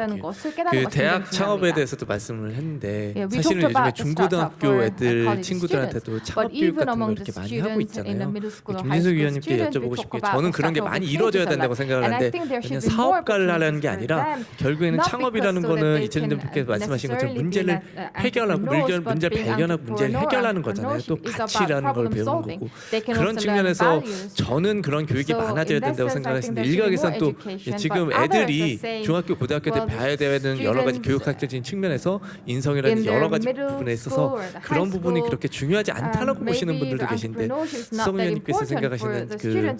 있다는 것을 깨닫는 그 것이 대학 굉장히 창업에 중요합니다. 대해서도 말씀을 했는데 Yeah, we 사실은 talked 요즘에 about the startup 중고등학교 for 애들 college 친구들한테도 students, 창업 but 교육 even 같은 거 among 이렇게 the 많이 하고 students in the 있잖아요. middle school or high 김진석 school 위원님께 students, 여쭤보고 싶고요. 저는 그런 게 많이 이루어져야 된다고 생각하는데 그냥 사업가를 하려는 게 아니라 결국에는 창업이라는 거는 이철인 대표께서 말씀하신 것처럼 문제를 해결하고 문제를 발견하고 문제를 해결하는 거잖아요. 또 가치라는 걸 배우는 거고 그런 측면에서 저는 그런 교육이 많아져야 된다고 생각했습니다. 일각에선 또 지금 애들이 중학교 고등학교 때 봐야 되는 여러 가지 교육학적인 측면에서 인성이라든지 여러 가지 부분에 있어서 그런 부분이 그렇게 중요하지 않다라고 보시는 분들도 계신데 수석 의원님께서 생각하시는 그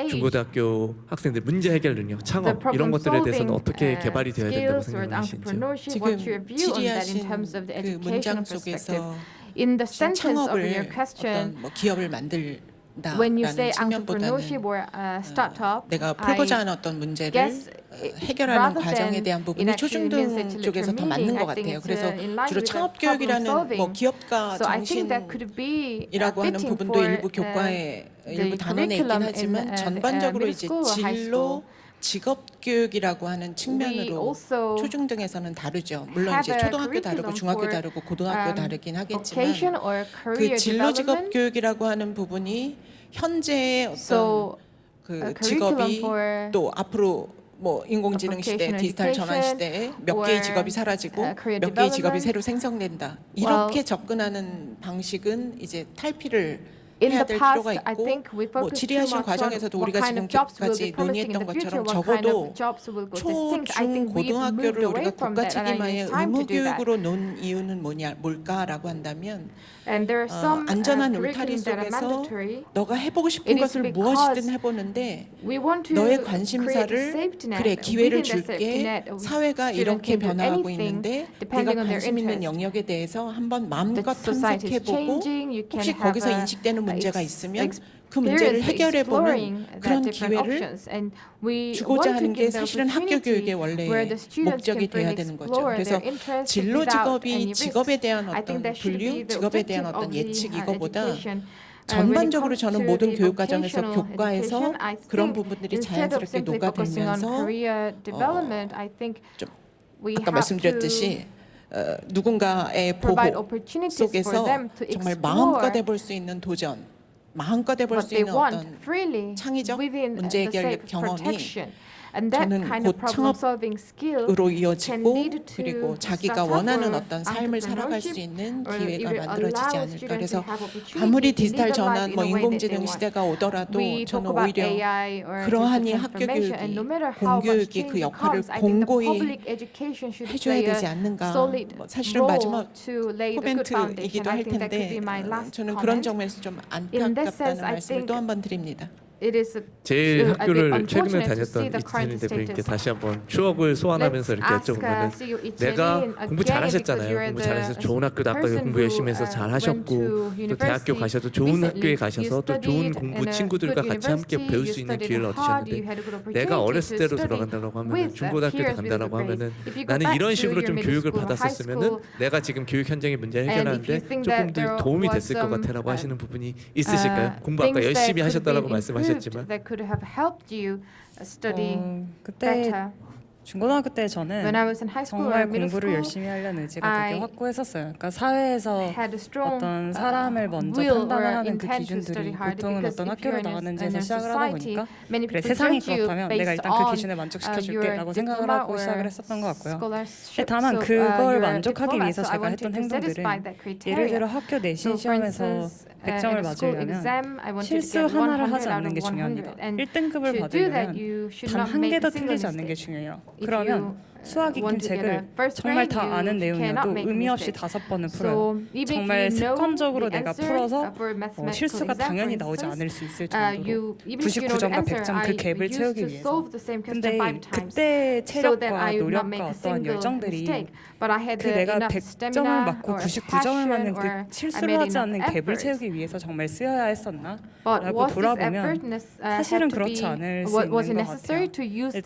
중고등학교 학생들 문제 해결 능력, 창업 이런 것들에 대해서는 어떻게 개발이 되어야 된다고 생각하시는지요? 지금 질의하신 그 문장 속에서 창업을 어떤 뭐 기업을 만들다라는 측면보다는 내가 풀고자 하는 어떤 문제를 해결하는 과정에 대한 부분이 초중등 쪽에서 더 맞는 것 같아요. 그래서 주로 창업교육이라는 뭐 기업가 정신이라고 하는 부분도 일부 교과에 일부 단원에 있긴 하지만 전반적으로 이제 진로 직업교육이라고 하는 측면으로 초중등에서는 다르죠. 물론 이제 초등학교 다르고 중학교 다르고 고등학교 다르긴 하겠지만 그 진로 직업교육이라고 하는 부분이 현재의 어떤 그 직업이 또 앞으로 뭐 인공지능 시대, 디지털 전환 시대에 몇 개의 직업이 사라지고 몇 개의 직업이 새로 생성된다. 이렇게 접근하는 방식은 이제 탈피를 해야 될 필요가 있고 뭐 질의하신 과정에서도 우리가 지금까지 논의했던 것처럼 적어도 초, 중, 고등학교를 우리가 국가 책임하에 의무 교육으로 놓은 이유는 뭘까라고 한다면 안전한 울타리 속에서 너가 해보고 싶은 것을 무엇이든 해보는데 너의 관심사를 그래 기회를 줄게 사회가 이렇게 변화하고 있는데 네가 관심 있는 영역에 대해서 한번 마음껏 탐색해보고 혹시 거기서 인식되는 문제가 있으면 그 문제를 해결해보는 그런 기회를 주고자 하는 게 사실은 학교 교육의 원래 목적이 돼야 되는 거죠. 그래서 진로 직업이 직업에 대한 어떤 분류, 직업에 대한 어떤 예측 이거보다 전반적으로 저는 모든 교육 과정에서 교과에서 그런 부분들이 자연스럽게 녹아들면서 좀 아까 말씀드렸듯이 누군가의 보호 속에서 정말 마음껏 해볼 수 있는 도전, 마음껏 해볼 수 있는 어떤 창의적 문제 해결 경험이 저는 곧 창업으로 이어지고 그리고 자기가 원하는 어떤 삶을 살아갈 수 있는 기회가 만들어지지 않을까. 그래서 아무리 디지털 전환, 뭐 인공지능 시대가 오더라도 저는 오히려 그러하니 학교 교육이, 공교육이 그 역할을 공고히 해줘야 되지 않는가. 뭐 사실은 마지막 코멘트이기도 할 텐데 저는 그런 점에서 좀 안타깝다는 말씀을 또 한 번 드립니다. 제 학교를 최근에 다녔던 이철인 대표님께 다시 한번 추억을 소환하면서 이렇게 여쭤보면은 내가 공부 잘하셨잖아요. 공부 잘해서 좋은 학교 나가고 공부 열심히 해서 잘하셨고 또 대학교 가셔도 좋은 학교에 가셔서 또 좋은 공부 친구들과 같이 함께 배울 수 있는 기회를 얻으셨는데 내가 어렸을 때로 돌아간다고 하면은 중고등학교 때 간다라고 하면은 나는 이런 식으로 좀 교육을 받았었으면은 내가 지금 교육 현장의 문제 해결하는데 조금 더 도움이 됐을 것 같아라고 하시는 부분이 있으실까요? 공부 아까 열심히 하셨다라고 말씀하셨지만 그때 중고등학교 때 저는 정말 공부를 열심히 하려는 의지가 되게 확고했었어요. 그러니까 사회에서 어떤 사람을 먼저 판단을 하는 그 기준들이 보통은 어떤 학교를 나왔는지에서 시작을 하다 보니까 그래 세상이 그렇다면 내가 일단 그 기준에 만족시켜줄게 라고 생각을 하고 시작을 했었던 것 같고요. 다만 그걸 만족하기 위해서 제가 했던 행동들은 예를 들어 학교 내신 시험에서 100점을 맞으려면 실수 하나를 하지 않는 게 중요합니다. 1등급을 받으려면 단 한 개도 틀리지 않는 게 중요해요. 그러면 수학이긴 책을 정말 다 아는 내용이어도 의미 없이 5번은 풀어요. 정말 습관적으로 내가 풀어서 실수가 당연히 나오지 않을 수 있을 정도로 99점과 100점 그 갭을 채우기 위해서. 근데 그때 체력과 노력과 어떠한 열정들이 그 내가 100점을 맞고 99점을 맞는 그 실수를 하지 않는 갭을 채우기 위해서 정말 쓰여야 했었나? 라고 돌아보면 사실은 그렇지 않을 수 있는 것 같아요.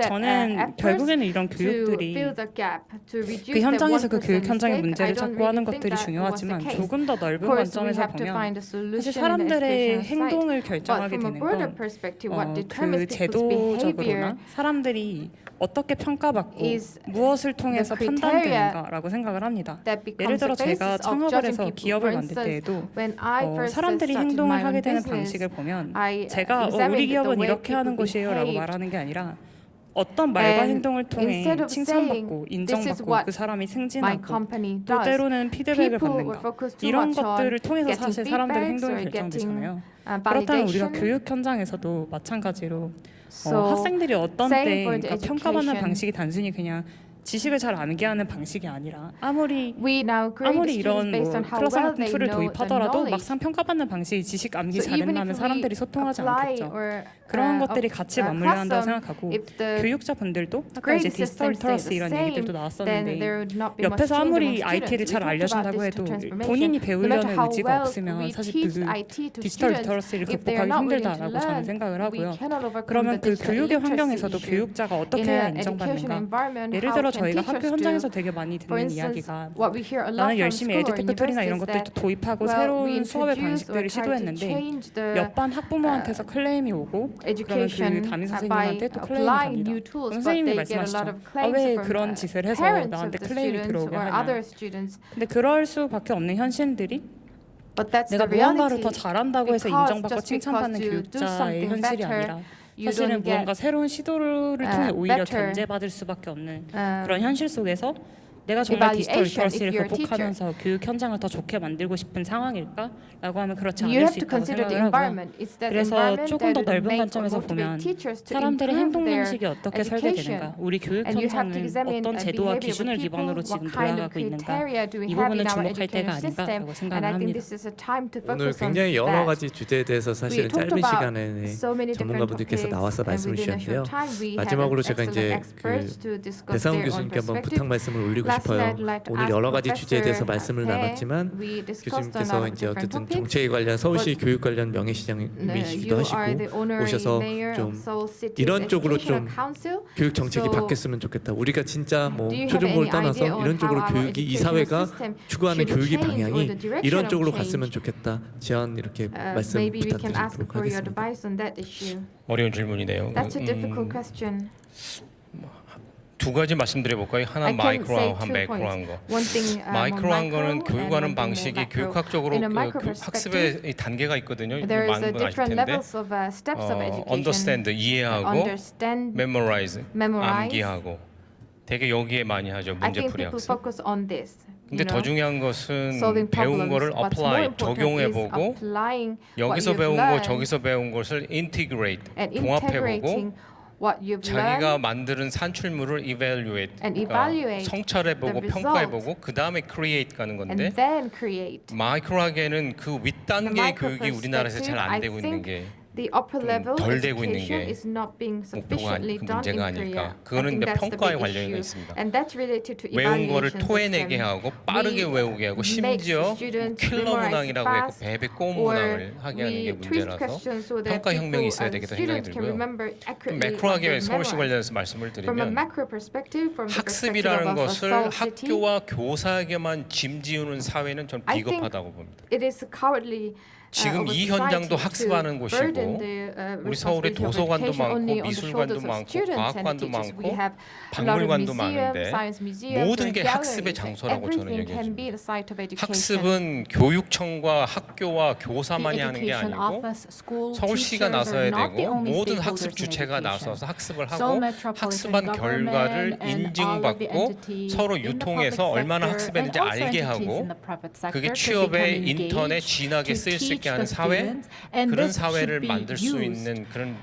저는 결국에는 이런 교육들이 사람들이 fill the gap, to reduce 그 현장에서 그 that 1% 교육 현장의 mistake, 문제를 I don't 찾고 really 하는 think 것들이 that was the 중요하지만 case. 조금 더 넓은 Of course, we 관점에서 have to 보면 find a solution 사실 in the 사람들의 educational side. 행동을 But 결정하게 from a 되는 broader 건 perspective, what 그 determines people's behavior 제도적으로나 사람들이 어떻게 평가받고 is 무엇을 통해서 the criteria 판단되는가라고 생각을 합니다. that 예를 becomes 들어 the 제가 basis of 창업을 judging 해서 people. 기업을 For 만들 instance, 때에도 when I first 사람들이 started 행동을 my 하게 own 되는 business, 방식을 보면 I 제가 examined 우리 the 기업은 way 이렇게 하는 people 곳이에요라고 behaved. 말하는 게 아니라 어떤 말과 And 행동을 통해 instead of 칭찬받고 saying, "This is 인정받고 what 그 사람이 my 승진하고 company 또 does," 때로는 피드백을 people were 받는가 focused too 이런 much on 것들을 통해서 getting 사실 사람들의 feedbacks 행동이 or 결정되잖아요. getting, 그렇다면 우리가 validation. 교육 현장에서도 마찬가지로 So, 학생들이 어떤 same 때 for the 그러니까 평가받는 education. 방식이 단순히 그냥 지식을 잘 아게 하는 방식이 아니라 아무리 We now grade 아무리 the 이런 students based 뭐 on how 클래스 well 같은 they 툴을 know the 도입하더라도 knowledge. 막상 평가받는 방식이 지식 암기 So even 잘했나면 if 사람들이 we 소통하지 apply 않겠죠. or, 그런 것들이 of, 같이 맞물려야 한다고 classroom, 생각하고 if the 교육자분들도 아까 grade 이제 system 디지털 리터러시 stays 이런 the 얘기들도 same, then 나왔었는데 there would not be much 옆에서 change 아무리 among students. IT를 We 잘 talked about 알려준다고 digital 해도 transformation. 본인이 No matter 배우려는 how 의지가 well 없으면 we 사실 teach 그 IT to 디지털 students, 리터러시를 if they are 극복하기 not willing to 힘들다라고 저는 learn, 생각을 we 하고요. cannot overcome 그러면 the 그 digital 교육의 literacy 환경에서도 issue. 교육자가 어떻게 In 해야 an education 인정받는가? environment, 예를 how 들어 can 저희가 teachers 학교 do? 현장에서 되게 많이 For 듣는 instance, 이야기가 what we hear a lot 나는 from 열심히 school or 에듀테크 툴이나 이런 universities 것들도 that, 도입하고 well, we 새로운 수업의 introduce or 방식들을 try to 시도했는데 change the 옆반 학부모한테서 클레임이 오고 그러면 education 그 담임 by 선생님한테 또 클레임이 applying 갑니다. new tools, but 선생님이 they get a lot 말씀하시죠. of 아, claims 왜 from 그런 짓을 해서 parents of 나한테 the 클레임이 students 들어오게 or 하냐. other students. 근데 그럴 수밖에 없는 현실들이 But that's 내가 the 무언가를 reality. 더 잘한다고 해서 Because 인정받고 just because 칭찬받는 you do 교육자의 something 현실이 better, 아니라 you 사실은 don't 무언가 get 새로운 시도를 통해 오히려 better, 견제받을 수밖에 없는 그런 현실 속에서 내가 정말 디지털 evaluation 리터러시를 if you're a 극복하면서 교육 현장을 더 좋게 만들고 싶은 상황일까라고 하면 그렇지 You 않을 have 수 to 있다고 consider the 생각을 하고요. environment. It's that 그래서 environment 조금 that 더 would 넓은 make or 관점에서 보면 motivate teachers to 사람들의 improve 행동 their 양식이 어떻게 education. 설계되는가, 우리 교육 And you have to 현장은 examine 어떤 제도와 behavior 기준을 of people, 기반으로 what 지금 kind of 돌아가고 있는가, criteria do we 이 have 부분을 in our 주목할 때가 educational system. 아닌가라고 And 생각을 I think 합니다. this is a time to 오늘 focus on 굉장히 여러 that. 가지 주제에 대해서 사실은 talked 짧은 about 시간에 so many different 전문가분들께서 topics, 나와서 and 말씀을 within a 주셨는데요. short time we had 마지막으로 제가 excellent 이제 experts to discuss 배상훈 their own 교수님께 한번 perspective. 부탁 말씀을 올리고 Lastly, 싶어요. I'd like to 오늘 ask 여러 가지 주제에 대해서 Professor 말씀을 He. 나눴지만 We discussed on 교수님께서 our 이제 different 어쨌든 topics. 정책에 관련 서울시 But 교육 관련 명예시장이시기도 you are the 하시고 honorary 오셔서 mayor 좀 of Seoul City's 이런 쪽으로 Educational 좀 Council. 교육 정책이 So, 바뀌었으면 좋겠다. 우리가 진짜 뭐 do you have 초중고를 any 떠나서 idea on 이런 쪽으로 how our 교육이 이 educational 사회가 system 추구하는 should 교육의 change or 방향이 the direction 이런 of 쪽으로 change? 갔으면 좋겠다. 제안 이렇게 말씀 Maybe we can ask 부탁드리도록 for your 하겠습니다. advice on that issue. 어려운 질문이네요. That's a difficult question. 두 가지 말씀드려 볼까요? 하나 I can say 마이크로하고 한 two 매크로한 points. 거. One thing, 마이크로한 거는 and 교육하는 one thing more 방식이 macro. 교육학적으로 In a micro 그 perspective, 학습의 단계가 있거든요. there is 많은 a 분 아실 different 텐데. levels of steps of education. understand 이해하고 Understand, memorize memorize. 암기하고 되게 여기에 많이 하죠. I 문제 think 풀이 people 학습. focus on this. 근데 더 중요한 것은 solving 배운 problems. 거를 What's more apply important 적용해 is 보고 applying what 여기서 you've 배운 거 learned 저기서 배운 것을 integrate and 종합해 보고 integrating what you've 자기가 learned 만드는 산출물을 evaluate, and 그러니까 evaluate 성찰해보고 the 평가해보고 그 다음에 create 가는 건데 and then create. 마이크로하게는 그 윗단계의 micro 교육이 우리나라에서 잘 안 perspective, 되고 I 있는 think 게 The upper level 덜 되고 있는 education 게 is not being 목표가 sufficiently 그 done in 문제가 Korea. 아닐까. I 그거는 think 근데 that's the 평가에 big 관련이 issue. 있습니다. And that's related to 외운 거를 evaluation 토해내게 system. 하고 빠르게 We 외우게 하고 make 심지어 students 킬러 memorize 문항이라고 해서 fast, 베베 꼬문 or 문항을 하게 하는 게 we twist 문제라서 questions so that 평가 혁명이 있어야 people, 되겠다 생각이 students can 들고요. remember 좀 accurately what 매크로하게 they 서울시 memorize. 관련해서 말씀을 From a 드리면 macro perspective, from the perspective 학습이라는 of a 것을 Seoul city, 학교와 교사에게만 짐지우는 사회는 전 I think 비겁하다고 봅니다. it is cowardly. 지금 이 현장도 학습하는 곳이고 우리 서울에 도서관도 많고 미술관도 많고 과학관도 많고 박물관도 많은데 모든 게 학습의 장소라고 저는 얘기해요. 학습은 교육청과 학교와 교사만이 하는 게 아니고 서울시가 나서야 되고 모든 학습 주체가 나서서 학습을 하고 학습한 결과를 인증받고 서로 유통해서 얼마나 학습했는지 알게 하고 그게 취업에 인턴에 진하게 쓰일 수 있게 하는 사회, 그런 사회를 만들 수 있는 그런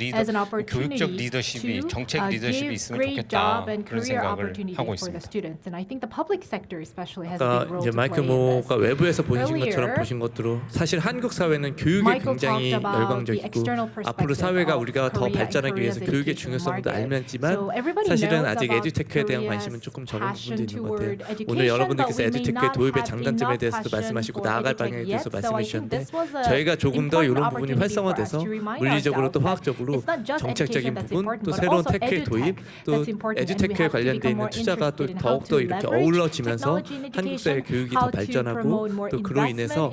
교육적 리더십이, 정책 리더십이 있으면 좋겠다, 그런 생각을 하고 있습니다. 아까 이제 마이클 모가 외부에서 보신 것처럼 보신 것대로 사실 한국 사회는 교육에 굉장히 열광적이고 앞으로 사회가 우리가 더 발전하기 위해서 교육의 중요성도 알지만 사실은 아직 에듀테크에 대한 관심은 조금 적은 부분도 있는 것 같아요. 오늘 여러분들께서 에듀테크의 도입의 장단점에 대해서도 말씀하시고 나아갈 방향에 대해서 말씀해 주셨는데 저희가 조금 더 이런 부분이 활성화돼서 물리적으로 또 화학적으로 정책적인 부분, 또 새로운 테크의 도입, 또 에듀테크에 관련돼 있는 투자가 또 더욱더 이렇게 어우러지면서 한국 사회 교육이 더 발전하고 또 그로 인해서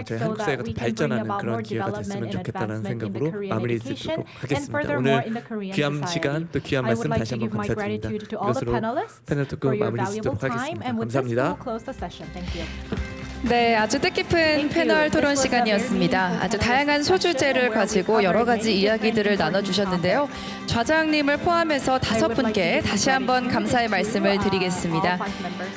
저희 한국 사회가 더 발전하는 그런 기회가 됐으면 좋겠다는 생각으로 마무리 짓도록 하겠습니다. 오늘 귀한 시간 또 귀한 말씀 다시 한번 감사드립니다. 이것으로 패널 토크 마무리 짓도록 하겠습니다. 감사합니다. 네, 아주 뜻깊은 패널 토론 시간이었습니다. 아주 다양한 소주제를 가지고 여러 가지 이야기들을 나눠주셨는데요. 좌장님을 포함해서 5분께 다시 한번 감사의 말씀을 드리겠습니다.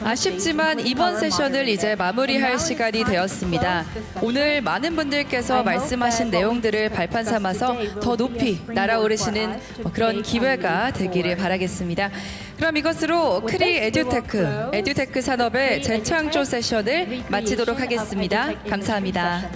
아쉽지만 이번 세션을 이제 마무리할 시간이 되었습니다. 오늘 많은 분들께서 말씀하신 내용들을 발판 삼아서 더 높이 날아오르시는 그런 기회가 되기를 바라겠습니다. 그럼 이것으로 크리 에듀테크 산업의 재창조 세션을 마치도록 하겠습니다. 감사합니다.